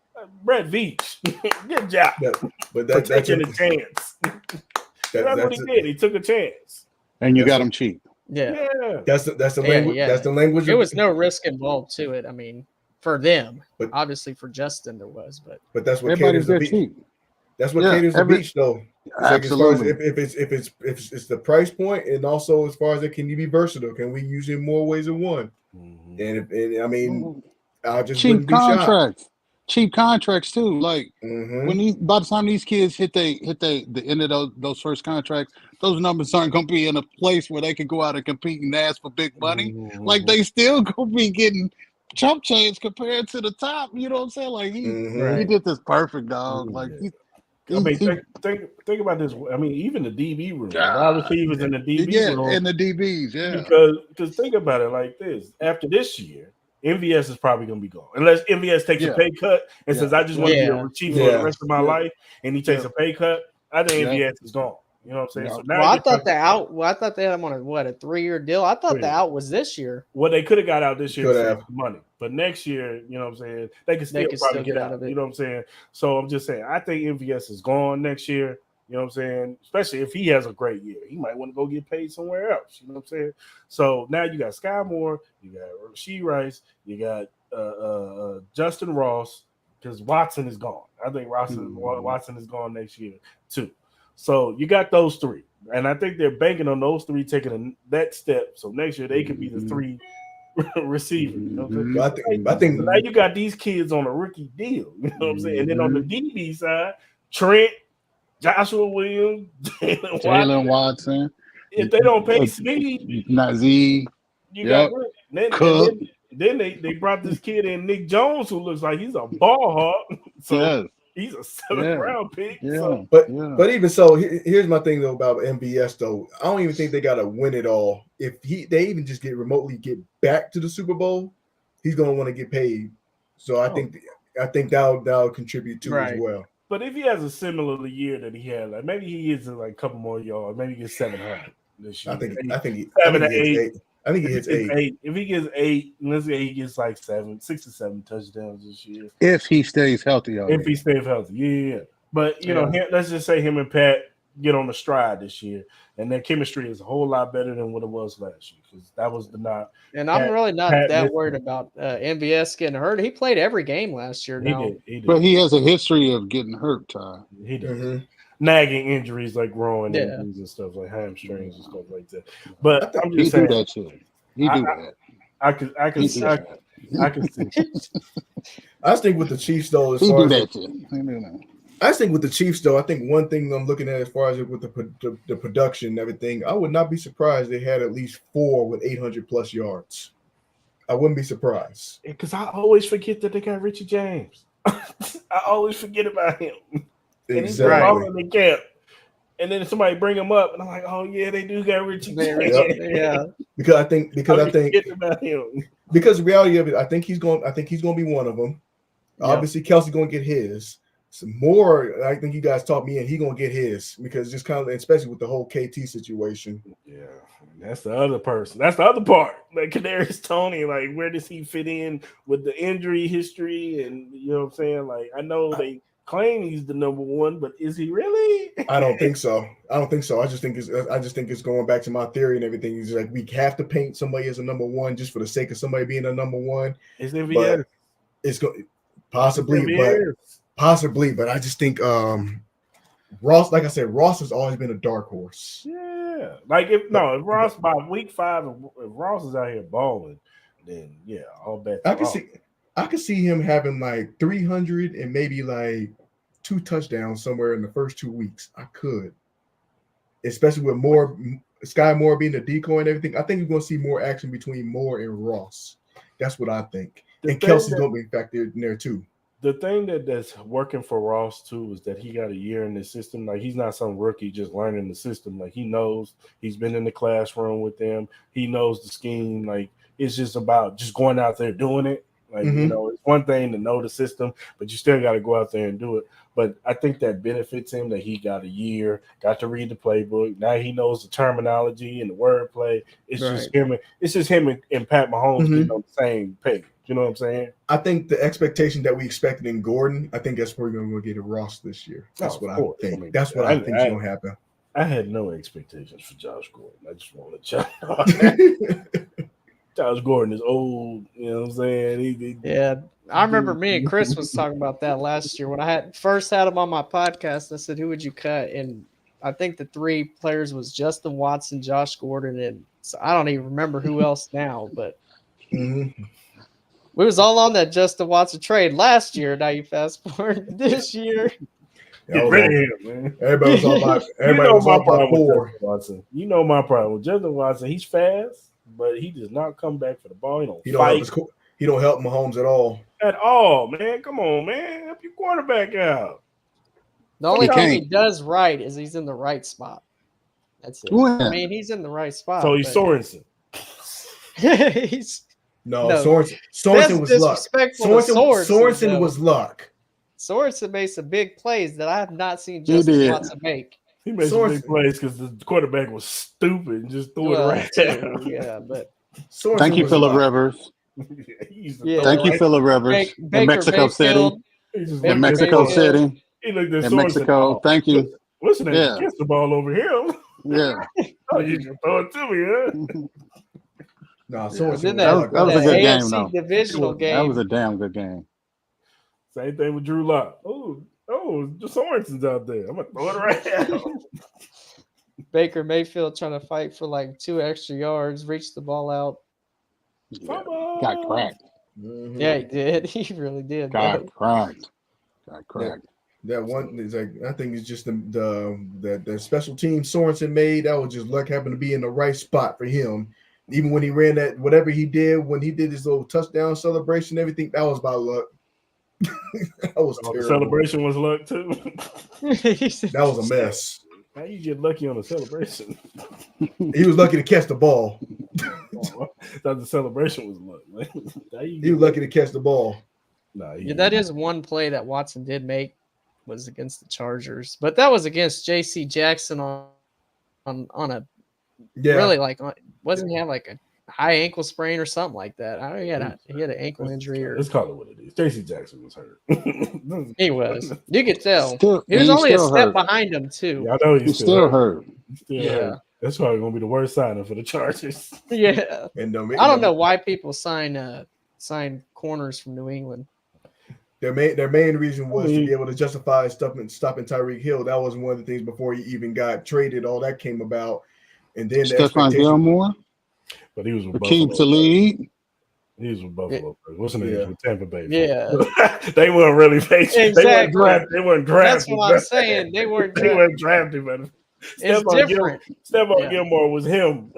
Brett Veach. Good job. But that's taking a chance. That's what he did. He took a chance. And you got him cheap. Yeah. That's the language. Yeah. That's the language. There was no risk involved to it. I mean, for them, but obviously for Justin there was, but that's what caters the beach. That's what caters the beach, though. Absolutely. Like if it's the price point, and also as far as can you be versatile? Can we use it in more ways than one? And I mean, I just cheap contracts. Shocked. Cheap contracts too. Like by the time these kids hit the end of those first contracts, those numbers aren't going to be in a place where they can go out and compete and ask for big money. Like they still going to be getting chump change compared to the top. You know what I'm saying? Like he did this perfect, dog. Like I mean, think about this. I mean, even the DB room, the wide God. receivers in the DB Yeah, room, and the DBs, yeah. because think about it like this: after this year, MVS is probably going to be gone, unless MVS takes a pay cut and says, "I just want to be a chief for the rest of my life," and he takes a pay cut. I think MVS is gone. You know what I'm saying? Yeah. So now Well, I thought the out. Well, I thought they had him on a 3-year deal. I thought the out was this year. Well, they could have got out this year Could to have. save money, but next year, you know what I'm saying, they could still probably get out of it. You know what I'm saying? So I'm just saying, I think MVS is gone next year. You know what I'm saying? Especially if he has a great year, he might want to go get paid somewhere else. You know what I'm saying? So now you got Sky Moore, you got Rashee Rice, you got Justin Ross, because Watson is gone. I think Watson is gone next year too. So you got those three. And I think they're banking on those three taking that step. So next year they could be the three receivers. You know what I'm saying? I think so now you got these kids on a rookie deal. You know what I'm saying? And then on the DB side, Trent, Joshua Williams, Jalen Watson. If they don't pay Speed, Nazee, you got Cook. Then they brought this kid in, Nick Jones, who looks like he's a ball hawk. So he's a 7th round pick. Yeah. So. But even so, here's my thing though about MVS though. I don't even think they gotta win it all. If they even just get back to the Super Bowl, he's gonna want to get paid. So I think that'll contribute to as well. But if he has a similar year that he had, like maybe he gets like a couple more yards, maybe he gets 700 this year. I think he 7 to 8. I think he hits 8. If he gets 8, let's say he gets like 6 or 7 touchdowns this year. If he stays healthy, if he stays healthy, yeah. But you know, let's just say him and Pat get on the stride this year, and their chemistry is a whole lot better than what it was last year because that was the not. And I'm really not that worried about MVS getting hurt. He played every game last year. He did. But he has a history of getting hurt, Ty. He did. Nagging injuries like growing injuries and stuff like hamstrings and stuff like that. But I'm just saying that too. He do that. I can see. I think with the Chiefs though, as far as I think with the Chiefs though, I think one thing I'm looking at as far as with the production and everything, I would not be surprised they had at least 4 with 800 plus yards. I wouldn't be surprised because I always forget that they got Richie James. I always forget about him. Exactly. And he's camp. And then somebody bring him up, and I'm like, "Oh yeah, they do got Richie James." Yeah, because I think about him. Because the reality of it, I think he's going to be one of them. Yep. Obviously, Kelsey's going to get his. Some more, I think you guys taught me, and he's going to get his because just kind of, especially with the whole KT situation. Yeah, that's the other person. That's the other part. Like Kadarius Toney, like where does he fit in with the injury history? And you know what I'm saying? Like I know they claim he's the number 1, but is he really? I don't think so. I just think it's going back to my theory and everything. It's like we have to paint somebody as a number 1 just for the sake of somebody being a number 1. Is MVS? It's going possibly, but I just think Ross, like I said, Ross has always been a dark horse. Yeah, like if Ross by week 5, if Ross is out here balling, then yeah, all bets. I could see him having like 300 and maybe like 2 touchdowns somewhere in the first 2 weeks. I could, especially with Sky Moore being the decoy and everything. I think you're going to see more action between Moore and Ross. That's what I think. And Kelsey's going to be factored in there too. The thing that's working for Ross too is that he got a year in the system. Like he's not some rookie just learning the system. Like he knows, he's been in the classroom with them. He knows the scheme. Like it's just about just going out there doing it. Like, you know, it's one thing to know the system, but you still got to go out there and do it. But I think that benefits him that he got a year, got to read the playbook. Now he knows the terminology and the wordplay. It's just him. It's just him and Pat Mahomes getting on the same page. You know what I'm saying? I think the expectation that we expected in Gordon, I think that's probably going to get a Ross this year. That's what I think. I mean, that's what I think is going to happen. I had no expectations for Josh Gordon. I just want to check. Josh Gordon is old, you know what I'm saying? I remember me and Chris was talking about that last year when I first had him on my podcast. I said, "Who would you cut?" And I think the 3 players was Justin Watson, Josh Gordon, and so I don't even remember who else now. But we was all on that Justin Watson trade last year. Now you fast forward this year. Get rid of him, man. Everybody was all about 4. Watson. You know my problem with Justin Watson. He's fast. But he does not come back for the ball. He don't help Mahomes at all. At all, man. Come on, man. Help your quarterback out. The only He thing he can't. does right is he's in the right spot. That's it. Well, I mean, he's in the right spot. So he's but Sorensen. he's No, No. Sorensen was luck. disrespectful to Sorensen though. was luck. Sorensen made some big plays that I have not seen He Justin did. Watson make. He made some big Sorensen. plays because the quarterback was stupid and just threw Well, it right too, down. yeah, but Sorensen thank you, was Phillip luck. Rivers. He used to Yeah. throw Thank it you, right- Phillip Rivers. In Baker Mexico City. Mayfield, He just Baker In looked at Mexico Mayfield. City. He looked at In Sorensen. Mexico. Oh, Thank you. what's the name? Yeah. Catch the ball over him. Yeah. Oh, you just throw it to me, huh? No, Yeah. Sorensen Then was That luck. was a that good game, AFC though. divisional That game. was a damn good game. Same thing with Drew Lock. Oh, Sorensen's out there. I'm gonna throw it right down. Baker Mayfield trying to fight for like 2 extra yards, reached the ball out. Yeah. Got cracked. Mhm. Yeah, he did. He really did. Got Bro. cracked. Got cracked. That one is like I think it's just the special team Sorensen made. That was just luck, happened to be in the right spot for him. Even when he ran that whatever he did when he did his little touchdown celebration, everything that was by luck. That was Oh, the terrible. celebration was luck too. That was a mess. How you get lucky on a celebration? He was lucky to catch the ball. Thought the celebration was luck. Like, how you He get was lucky to catch the ball. Nah, Yeah, that is one play that Watson did make was against the Chargers, but that was against J.C. Jackson on a Yeah, really like wasn't he have like a high ankle sprain or something like that? I don't know, he had an ankle injury or Let's call it what it is. J.C. Jackson was hurt. he was. You could tell Still, he was and only a still step hurt. behind him too. Yeah, I know He's still hurt. He's still Yeah. hurt. That's probably gonna be the worst signing for the Chargers. Yeah, and I don't know why people sign corners from New England. Their main reason was to be able to justify stopping Tyreek Hill. That was one of the things before he even got traded. All that came about, and then the Stephon expectation. Gilmore. But he was with Akeem Buffalo. Talib. He was with Buffalo. What's the name? Yeah. With Tampa Bay. Yeah. They weren't really patient. Exactly. They weren't drafted. That's what I'm saying. They weren't. They weren't drafted, but It's different. Stephon Gilmore was him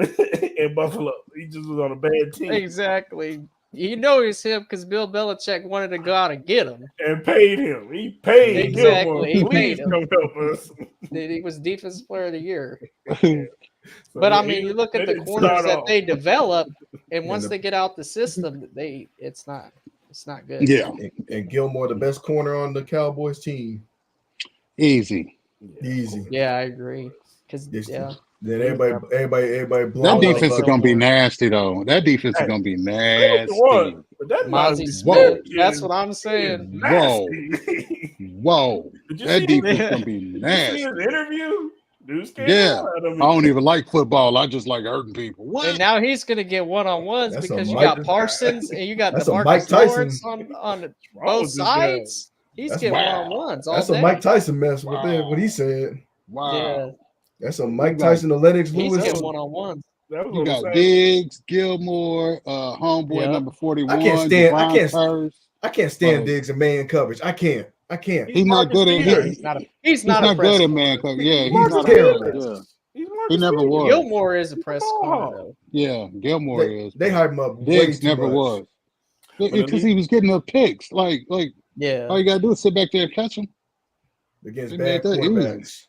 in Buffalo. He just was on a bad team Exactly. You know it's him because Bill Belichick wanted to go out and get him. and paid him. He paid Exactly. Gilmore. He Please paid him. come help us. He was Defensive Player of the Year. So But I he- mean, you look at they the didn't corners start that off. they develop, and once they get out the system, it's not good. Yeah, And Gilmore, the best corner on the Cowboys team. easy. Easy. Yeah, I agree. Because Yes. yeah, Then everybody That blown defense up. is gonna be nasty, though. That defense is gonna be nasty. One, but that Mozzie Mozzie Smith. Smith That's is what I'm saying. nasty. Whoa, Did you that see defense his- gonna be Did you see nasty. his interview? Dude's Yeah. I don't even like football. I just like hurting people. And What? now he's gonna get one-on-ones That's a because you Mike- got Parsons and you got that's a Mike DeMarcus Tyson. Lawrence on wrong both with this guy? sides. He's That's getting wow. one-on-ones all That's day. a Mike Tyson mess with Wow. what he said. Wow. Yeah, That's a Mike Tyson to Lennox he's Lewis. getting one-on-ones. That was You on the got same- Diggs, Gilmore, homeboy Yep. number 41. I can't stand- I Devon can't- Curse. I can't stand Bro. Diggs in man coverage. I can't. He's not good at Peters. it. He's He's not not a press good at corner. man coverage. Yeah, he's Marcus not Peters. Yeah. He's He never Peters. was. Gilmore is a press Come corner on. though. Yeah, Gilmore is. They hype him up. way Diggs too never much. was. But Because he was getting the picks. Like Yeah. all you gotta do is sit back there and catch him. against They bad made that quarterbacks.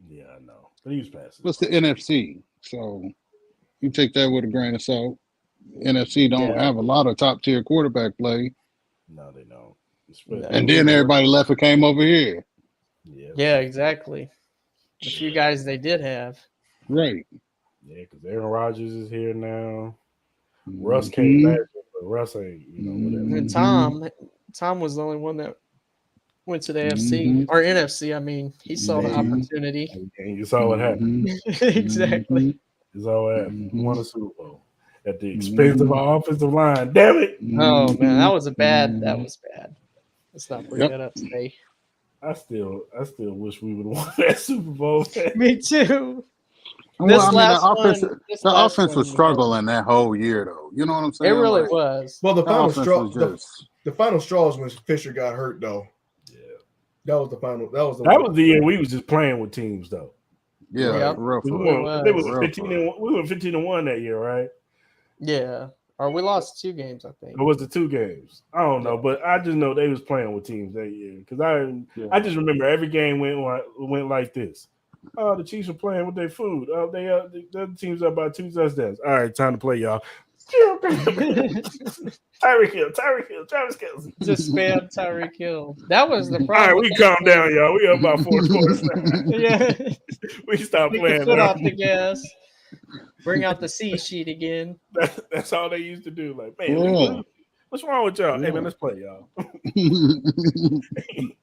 Yeah, I know. But he was passing. What's the NFC? So you take that with a grain of salt. NFC don't Yeah. have a lot of top tier quarterback play. No, they don't. And then everybody left and came over here. Yeah. Yeah, exactly. The few guys they did have. Right. Yeah, because Aaron Rodgers is here now. Russ came back, but Russ ain't, whatever. And Tom was the only one that went to the AFC Mhm. or NFC. I mean, he saw the Mhm. opportunity. And you saw what happened. Exactly. You saw what happened. Mhm. Won a Super Bowl at the expense of our offensive line. Damn it. Oh man, that was bad. Let's not bring Yep. that up today. I still wish we would have won that Super Bowl. Me too. Well, This I mean, last the offense, one- this the last offense was one, struggling that whole year, though. You know what I'm It saying? really Like, was. Well, the the final offense straw. was just. The final straw is when Fisher got hurt, though. Yeah. That was the final. That was The year we was just playing with teams though. Yeah, Yep. for real. We For went, real. they was was. 15 and we went 15-1 that year, right? Yeah. Or we lost 2 games, I think. Or was it 2 games? I don't know, but I just know they was playing with teams that year because I just remember every game went like this. Oh, the Chiefs are playing with their food. Oh, the other teams up by 2 touchdowns. All right, time to play, y'all. Tyreek Hill, Travis Kelce. Just spam Tyreek Hill. That was the All problem. right, we calm down, y'all. We up by 4 scores now. Yeah. We stop Take playing the foot now. off the gas. Bring out the C sheet again. That's all they used to do. Like, man, what's wrong with y'all? Hey, man, let's play, y'all.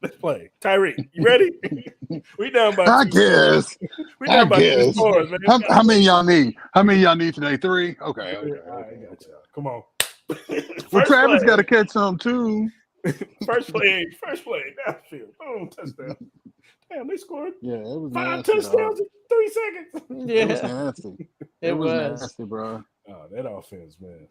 Let's play. Tyreek, you ready? We down by 2 I guess. scores. We down by 2 scores, man. How many y'all need? How many y'all need today? 3? Okay. All right, I got y'all. Come on. Well, Travis got to catch some too. First play, downfield. Boom, touchdown. Damn, they scored Yeah, it was 5 nasty, touchdowns in 3 seconds. Yeah, It was nasty. it was. Nasty, bro. Oh, that offense, man.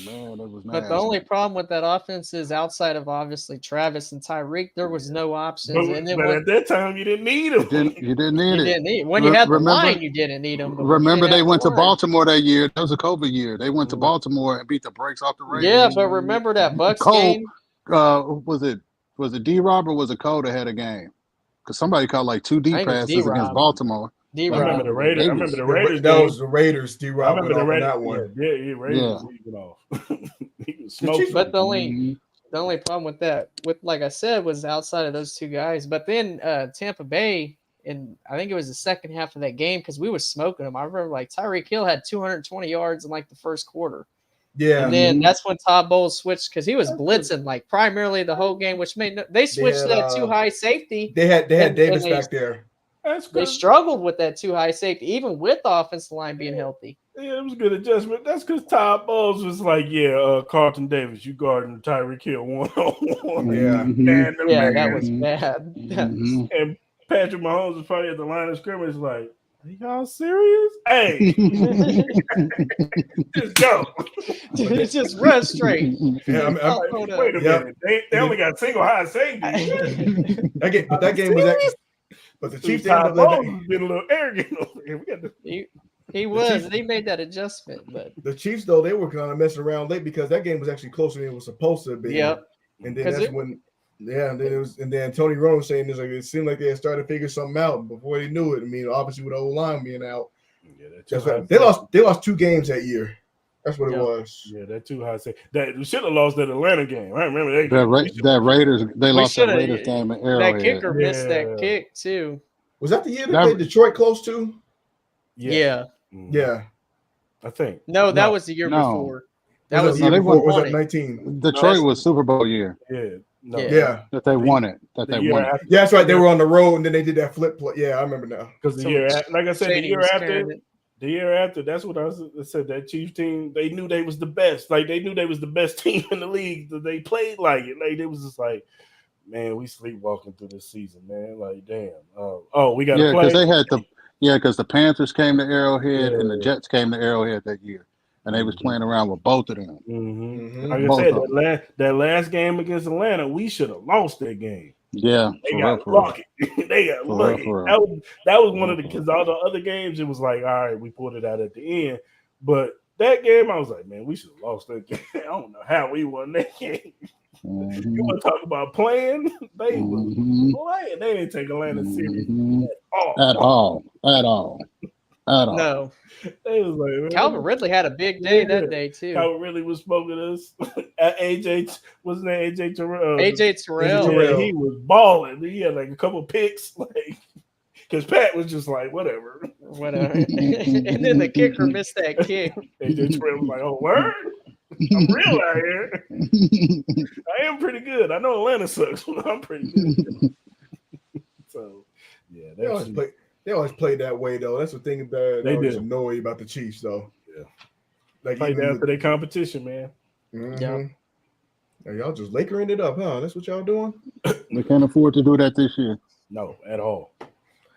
Man, it was nasty. But the only problem with that offense is outside of obviously Travis and Tyreek, there was no options. But, And then at that time, you didn't need them. you didn't need you it. didn't need when you had the Remember- line, you didn't need them. Remember, they went to Baltimore that year. That was a COVID year. They went to Baltimore and beat the brakes off the Raiders. Yeah, but remember that Bucks Cole, game? was it D-Rob or was it Cole that had a game? Because somebody caught like 2 deep I think it was passes against D-Rob. Baltimore. I remember the Raiders. I remember the Raiders. That game. was the Raiders. I D-Rob remember went the off on Raiders. that one. Yeah, Raiders was leaving off. He was smoking. But the only problem with that, like I said, was outside of those 2 guys. But then Tampa Bay, and I think it was the second half of that game because we were smoking them. I remember like Tyreek Hill had 220 yards in like the first quarter. Yeah. And then that's when Todd Bowles switched because he was blitzing like primarily the whole game, which they switched to that 2 high safety. They had and Davis they- back there. That's They good. struggled with that 2 high safety, even with the offensive line being healthy. Yeah, it was a good adjustment. That's because Todd Bowles was like, Carlton Davis, you guarding Tyreek Hill 1-on-1. Yeah. Man, the Yeah, man. that was bad. And Patrick Mahomes was probably at the line of scrimmage like, are y'all serious? Hey, just go. Just run straight. Yeah, Wait a minute. They only got single high safety. that game was actually. But the Chiefs Todd Bowles was being a little arrogant over here. We got to He was. They made that adjustment, but the Chiefs though they were kind of messing around late because that game was actually closer than it was supposed to be. Yep. And then that's when, and then Tony Romo was saying it seemed like they had started to figure something out before they knew it. I mean, obviously with the old line being out, that's right. They lost 2 games that year. That's what it was. Yeah, that 2 high safety. That we should have lost that Atlanta game. I remember that. That Raiders. They lost that Raiders game at Arrowhead. that kicker missed that kick too. Was that the year they played Detroit close to? Yeah. Yeah. I think. No, that was the year before. That was the year before. Was that 19? Detroit was Super Bowl year. Yeah. No. Yeah. That they won it. That they won it. Yeah, that's right. They were on the road and then they did that flip play. Yeah, I remember now. Because the year, like I said, the year after, that's what I said. That Chiefs team, they knew they was the best. Like they knew they was the best team in the league. They played like it. Like it was just like, man, we sleepwalking through this season, man. Like, damn. We got to play. Because they had because the Panthers came to Arrowhead and the Jets came to Arrowhead that year, and they was playing around with both of them. Like I said, that last game against Atlanta, we should have lost that game. Yeah, they got lucky. They got lucky. That was one of the because all the other games, it was like, all right, we pulled it out at the end. But that game, I was like, man, we should have lost that game. I don't know how we won that game. You want to talk about playing? They was playing. They didn't take Atlanta serious at all. No. They was like, man, Calvin Ridley had a big day that day too. Calvin Ridley was smoking us. AJ wasn't that AJ Terrell? AJ Terrell. Yeah, he was balling. He had like a couple picks, like because Pat was just like whatever. And then the kicker missed that kick. AJ Terrell was like, "Oh, word." I'm real out here. I am pretty good. I know Atlanta sucks, but I'm pretty good. So, yeah, they always play that way though. That's the thing that they always annoy about the Chiefs though. Yeah, like play down to their competition, man. Yeah, y'all just Lakering it up, huh? That's what y'all doing. We can't afford to do that this year. No, at all.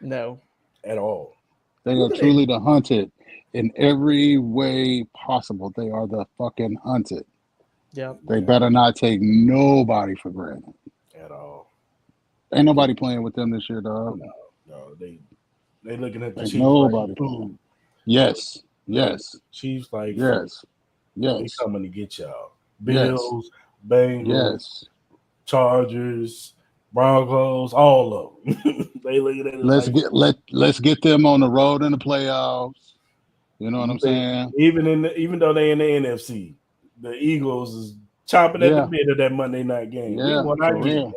No, at all. They are truly the hunted. In every way possible, they are the fucking hunted. Yeah. They better not take nobody for granted. At all. Ain't nobody playing with them this year, dog. No, they looking at the Ain't Chiefs. Nobody. Like, yes. Chiefs like yes. They Yes. coming to get y'all. Yes. Bills, Bengals, Yes. Chargers, Broncos, all of them. They looking at it Let's get them on the road in the playoffs. You know what I'm saying? Even though they in the NFC, the Eagles is chomping at the Yeah. bit of that Monday night game. We Yeah, want for our real. game.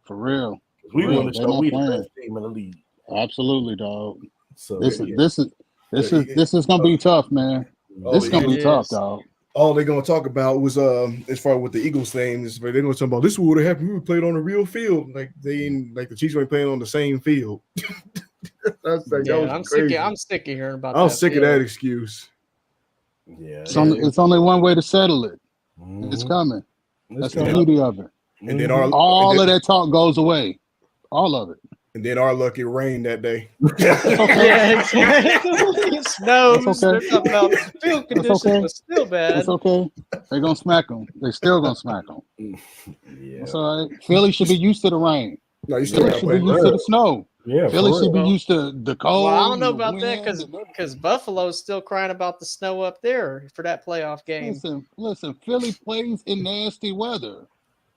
For real. We real. want to They show not we the playing. best team in the league. Absolutely, dog. So This yeah. is gonna be tough, man. This is gonna be it tough, is. dog. All they're gonna talk about was as far with the Eagles thing is they're gonna talk about this would have happened. We would played on a real field, like the Chiefs ain't playing on the same field. That's like that was crazy. I'm sick of hearing about. I'm that sick field. of that excuse. Yeah, It's only one way to settle it. It's coming. That's the beauty of it. And then all of that talk goes away. All of it. And then our luck, it rained that day. Yeah, exactly. It snows. That's okay. They're talking about field conditions, okay. but still bad. It's okay. They're gonna smack them. They still gonna smack them. Yeah. That's all right. Philly should be used to the rain. No, you still Philly gotta should play be used to the snow. Yeah, Philly should be used to the cold. Well, I don't know the about that wind, because Buffalo's still crying about the snow up there for that playoff game. Listen. Philly plays in nasty weather.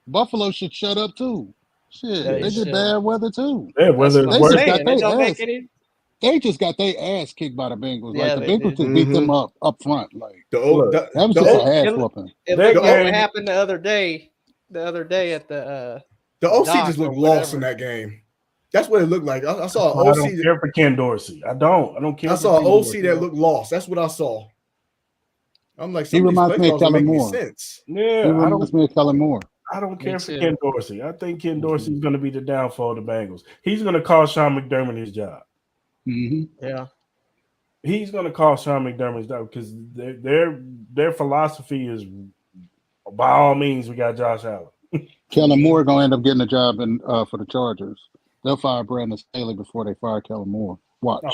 Buffalo should shut up too. Shit, They they should. get bad weather too. Yeah, That's whether what I'm worse, saying. It don't make any. They just got their ass kicked by the Bengals. Yeah, Like the they Bengals did. just beat them up front. Like The old, Look, that was the just old, a ass whooping. It That looked like what game- happened the other day. The other day at the the OC dock just or looked lost whatever. in that game. That's what it looked like. I saw I OC. don't care for Ken Dorsey. I don't care. I for saw Ken OC Dorsey. that looked lost. That's what I saw. I'm like, He some of these reminds play me of calls don't Kellen make any Moore. sense. Yeah, He reminds me of Kellen Moore. I don't care Me for too. Ken Dorsey. I think Ken Dorsey is going to be the downfall of the Bengals. He's going to cost Sean McDermott his job. Mm-hmm. yeah. He's going to cost Sean McDermott his job because their philosophy is, by all means, we got Josh Allen. Kellen Moore gonna end up getting a job in for the Chargers. They'll fire Brandon Staley before they fire Kellen Moore. Watch.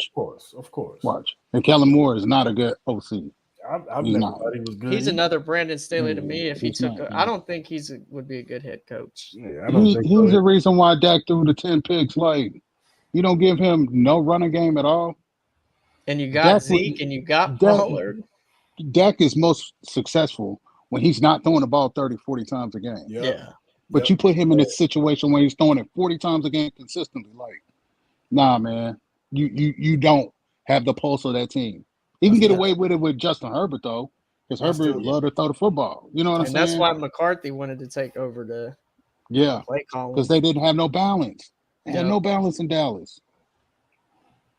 Of course. Watch. And Kellen Moore is not a good OC. I've He's never not. thought he was good. He's another Brandon Staley to me. If he He's took, not, I don't think would be a good head coach. Yeah, I don't think He's so. the reason why Dak threw the 10 picks. Like, you don't give him no running game at all. And you got Dak would- Zeke, and you got Dak- Pollard. Dak is most successful when he's not throwing the ball 30, 40 times a game. Yep. Yeah. But you put him in a situation where he's throwing it 40 times a game consistently. Like, nah, man, you don't have the pulse of that team. He can get away with it with Justin Herbert, though, because Herbert loved to throw the football. You know what I'm And saying? that's why McCarthy wanted to take over the play calling. because they didn't have no balance. They had Yeah. no balance in Dallas.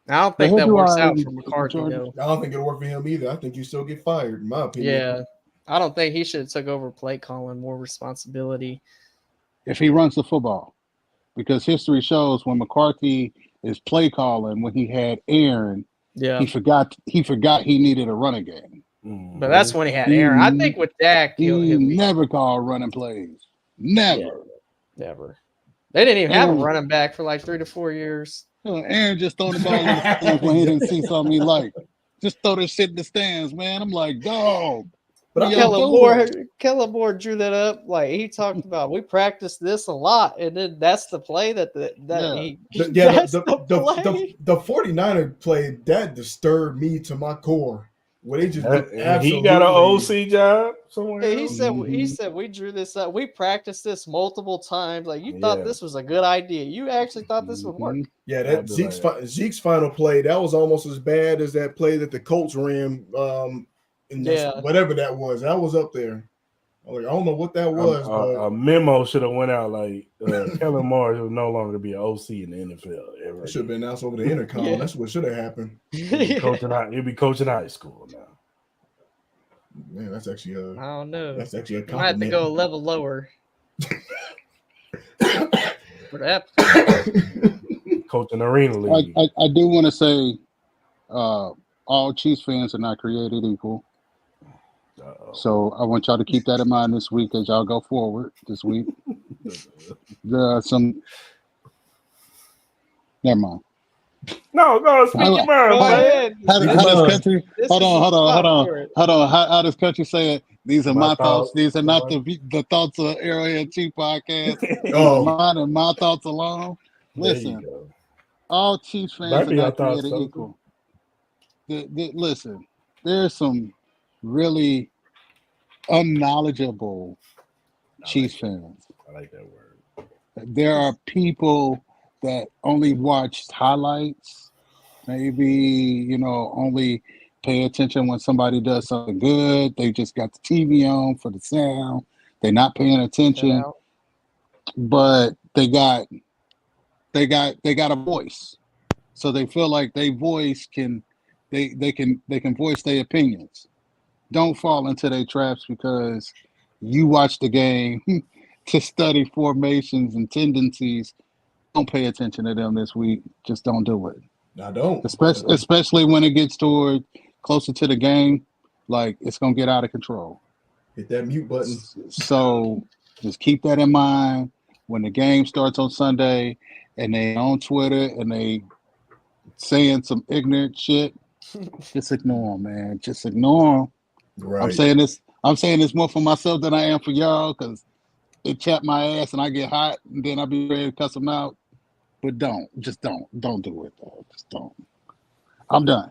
I don't think he'll that do works all out right for in McCarthy, Georgia. though. I don't think it'll work for him either. I think you still get fired, in my opinion. Yeah. I don't think he should have took over play calling, more responsibility. If he runs the football, because history shows when McCarthy is play calling, when he had Aaron, Yeah. he forgot he needed a running game. But that's when he had Aaron. I think with Dak, He he'll be never called running plays. Never. Yeah. Never. They didn't even have a Aaron- running back for like 3 to 4 years. Aaron just throwing the ball in the stands when he didn't see something he liked. Just throw this shit in the stands, man. I'm like, dog. But Kellen Moore drew that up. Like he talked about, we practiced this a lot, and then that's the play that he. That's the play. The 49er play that disturbed me to my core. Where they just he got an OC job somewhere. Yeah, he else? said we drew this up. We practiced this multiple times. Like you thought Yeah. this was a good idea. You actually thought this would work. Yeah, I'd that be like Zeke's final play, that was almost as bad as that play that the Colts ran whatever that was. That was up there. I don't know what that was, but a memo should have went out like Kellen Moore will no longer be an OC in the NFL. it should have been announced over the intercom. Yeah. That's what should have happened. He'll be coaching high school now. Man, that's actually I don't know. that's actually a I might have to compliment. go a level lower. For that. Coaching arena league. I do want to say all Chiefs fans are not created equal. So I want y'all to keep that in mind this week as y'all go forward this week. There are some. Never mind. No, speak your mind, Go man. ahead. How does country? This Hold is on. the spot for it. How does country say it? These are my thoughts. These are not thoughts. the thoughts of Arrowhead Chief Podcast. Oh, Mine and my thoughts alone. There you Listen, go. all Chiefs fans Might are be our not thoughts, created though. equal. Listen, there's some really unknowledgeable Chiefs fans. I like that word. There are people that only watch highlights, maybe, only pay attention when somebody does something good. They just got the TV on for the sound. They're not paying attention, but they got a voice. So they feel like they voice they can voice their opinions. Don't fall into their traps because you watch the game to study formations and tendencies. Don't pay attention to them this week. Just don't do it. I don't. Especially when it gets toward closer to the game, like it's gonna get out of control. Hit that mute button. So just keep that in mind when the game starts on Sunday and they on Twitter and they saying some ignorant shit. Just ignore them, man. Just ignore them. Right. I'm saying this more for myself than I am for y'all because it chapped my ass and I get hot and then I'll be ready to cuss them out. But don't do it, though. Just don't. I'm done.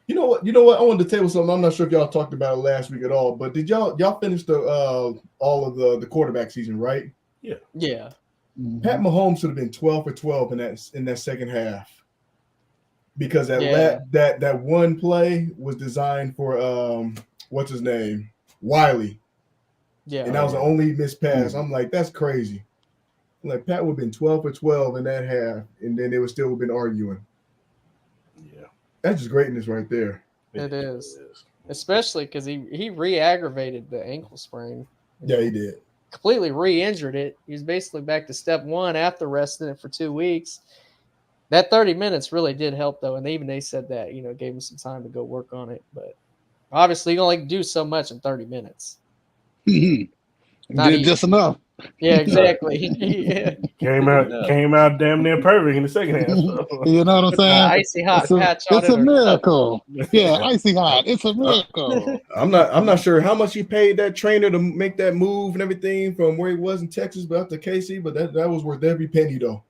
You know what? I wanted to tell you something. I'm not sure if y'all talked about it last week at all, but did y'all finish the all of the quarterback season, right? Yeah. Mm-hmm. Pat Mahomes should have been 12 for 12 in that second half. Because that one play was designed for what's his name? Wiley. Yeah. And that was the only missed pass. I'm like, that's crazy. I'm like, Pat would have been 12 for 12 in that half, and then they would still have been arguing. Yeah. That's just greatness right there. It is. Especially because he re-aggravated the ankle sprain. Yeah, he did. Completely re-injured it. He was basically back to step one after resting it for 2 weeks. That 30 minutes really did help, though, and they said that, gave him some time to go work on it. But obviously, you can only do so much in 30 minutes. Did just enough. Yeah, exactly. Yeah. Came out damn near perfect in the second half. You know what I'm saying? Icy hot patch on it's a miracle. Yeah, icy hot. It's a miracle. I'm not sure how much he paid that trainer to make that move and everything from where he was in Texas back to KC, but that was worth every penny though.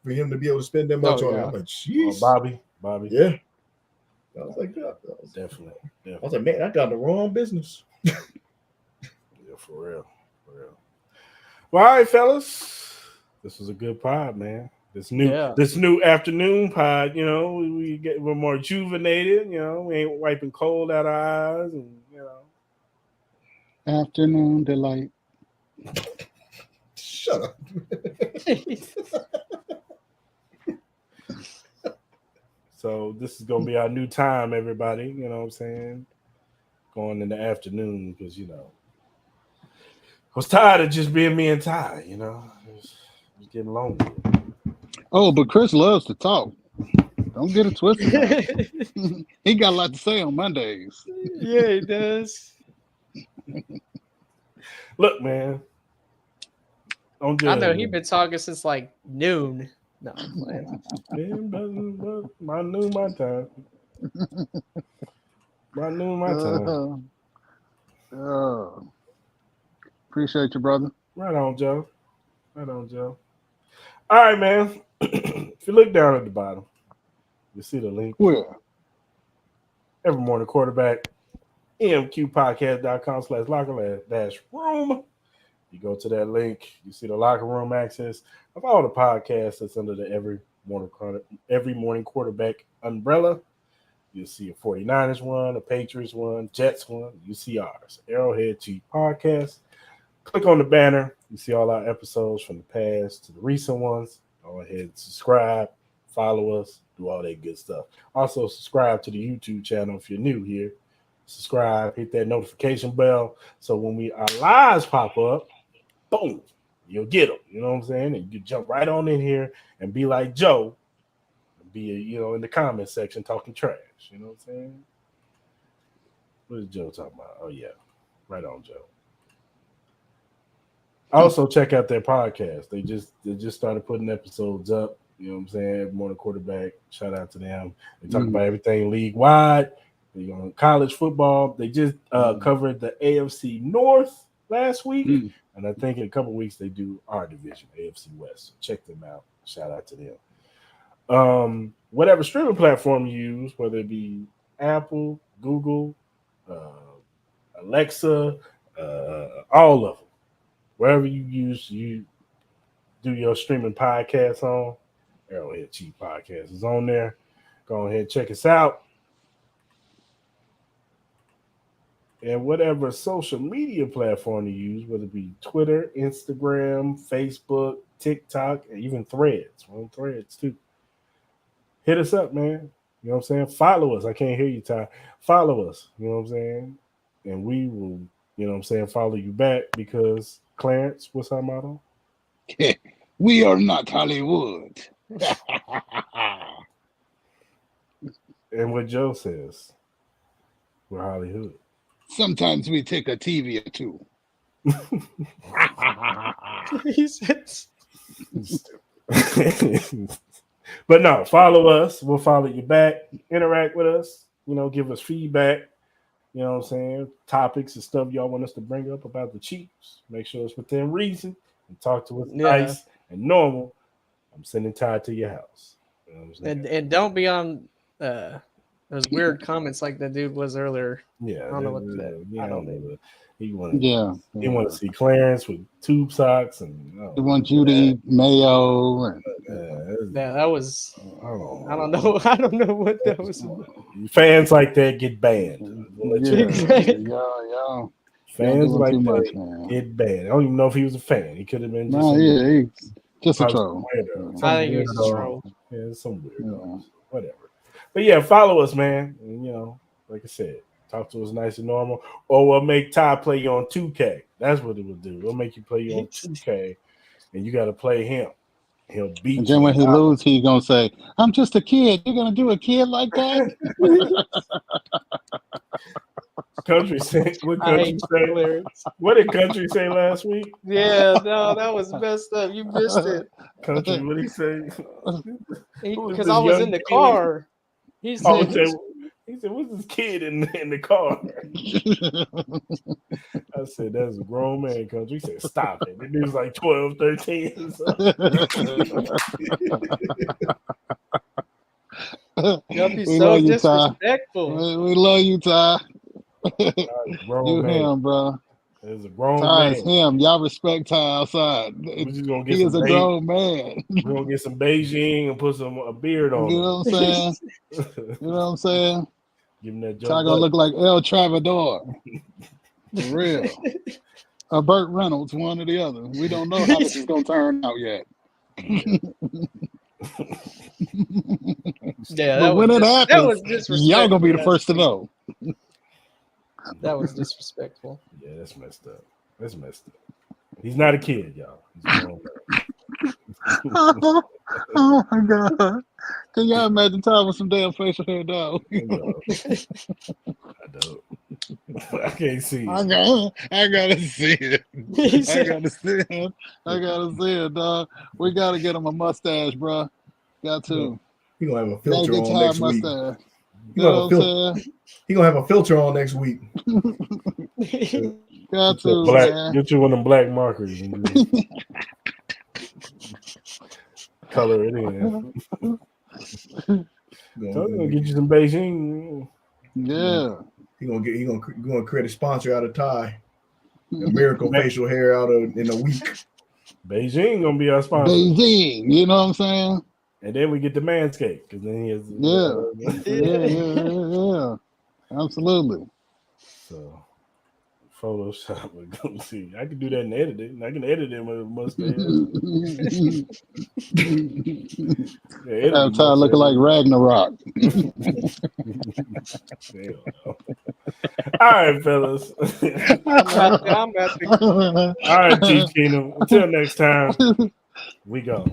For him to be able to spend that much on it. I'm like, jeez. Bobby. Yeah. I was like, yeah. Definitely. I was like, man, I got the wrong business. Yeah, for real. Well, all right, fellas. This was a good pod, man. This new afternoon pod, we're more rejuvenated, we ain't wiping cold out our eyes and Afternoon delight. Shut up. So this is gonna be our new time, everybody. You know what I'm saying? Going in the afternoon because I was tired of just being me and Ty. It was getting lonely. Oh, but Chris loves to talk. Don't get it twisted. He got a lot to say on Mondays. Yeah, he does. Look, man. I know he's been talking since like noon. No, my noon, my time. My noon, my time. Appreciate you, brother. Right on, Joe. All right, man. If you look down at the bottom, you see the link. Where? Every morning quarterback, emqpodcast.com/locker-room. You go to that link, you see the locker room access of all the podcasts that's under the Every Morning Quarterback umbrella. You'll see a 49ers one, a Patriots one, Jets one. You see ours, Arrowhead Chief Podcast. Click on the banner. You see all our episodes from the past to the recent ones. Go ahead and subscribe, follow us, do all that good stuff. Also, subscribe to the YouTube channel if you're new here. Subscribe, hit that notification bell so when our lives pop up, boom, you'll get them. You know what I'm saying? And you jump right on in here and be like Joe, be in the comment section talking trash. You know what I'm saying? What is Joe talking about? Oh yeah, right on, Joe. Also, check out their podcast. They just started putting episodes up. You know what I'm saying? Every Morning Quarterback. Shout out to them. They talk about everything league wide. They on college football. They just covered the AFC North last week, and I think in a couple of weeks they do our division, AFC West. So check them out. Shout out to them. Whatever streaming platform you use, whether it be Apple, Google, Alexa, all of them. Wherever you do your streaming podcast on, Arrowhead Chief Podcast is on there. Go ahead and check us out. And whatever social media platform you use, whether it be Twitter, Instagram, Facebook, TikTok, and even Threads. We're on Threads too. Hit us up, man. You know what I'm saying? Follow us. I can't hear you, Ty. Follow us. You know what I'm saying? And we will, you know what I'm saying, follow you back because Clarence, what's our motto? We are not Hollywood. And what Joe says, we're Hollywood. Sometimes we take a TV or two. He says, But no, follow us. We'll follow you back. Interact with us. You know, give us feedback. You know what I'm saying? Topics and stuff y'all want us to bring up about the Chiefs. Make sure it's within reason and talk to us nice and normal. I'm sending Ty to your house. You know what I'm saying? and don't be on those weird comments like that dude was earlier. Yeah, I don't know what that. yeah, I don't know. He wanted, He want to see Clarence with tube socks and He wants you to eat mayo. And, Yeah, that was. I don't know. I don't know what that was about. Fans like that get banned. Yeah. Fans like too that much, get banned. I don't even know if he was a fan. He could have been just he's just a troll. I think he was a troll. Yeah, some weird. Whatever. But yeah, follow us, man. And you know, like I said, talk to us nice and normal. Or we'll make Ty play you on 2K. That's what it will do. We'll make you play you on 2K, and you got to play him. He'll beat you. And then when he loses, he's gonna say, "I'm just a kid." You're gonna do a kid like that? Country say what? Country say? What did Country say last week? Yeah, no, that was messed up. You missed it. Country, what did he say? Because I was in the car. He said, he said, "What's this kid in the car?" I said, "That's a grown man." Country. He said, "Stop it." The dude's like 12, 13. Y'all be so disrespectful. We love you, Ty. You him, bro. It's a grown Ty man. is him. Y'all respect Ty outside. He is a grown man. We're gonna get some Beijing and put a beard on. You know what I'm saying? You know what I'm saying? Give him that. Ty gonna look like El Travador. For real. Or Burt Reynolds, one or the other. We don't know how this is gonna turn out yet. Yeah, but when it happens, y'all gonna be the first to know. That was disrespectful. Yeah, that's messed up. That's messed up. He's not a kid, y'all. He's Oh my god! Can y'all imagine Ty with some damn facial hair, dog? I don't. I can't see it. I gotta see it. I gotta see it, dog. We gotta get him a mustache, bro. Got to. He gonna have a filter on Ty next week. mustache. He gonna have a filter on next week. Got to, man. Get you one of them black markers and color it in. Gonna get you some Beijing. Yeah. He gonna create a sponsor out of Ty. A miracle facial hair out of in a week. Beijing gonna be our sponsor. Beijing, you know what I'm saying? And then we get the Manscaped because then he has. Yeah. Absolutely. So, Photoshop. We're gonna see. I can do that in editing. I can edit him with a mustache. I'm tired looking like Ragnarok. All right, fellas. I'm happy. All right, Chief Kingdom. Until next time, we go.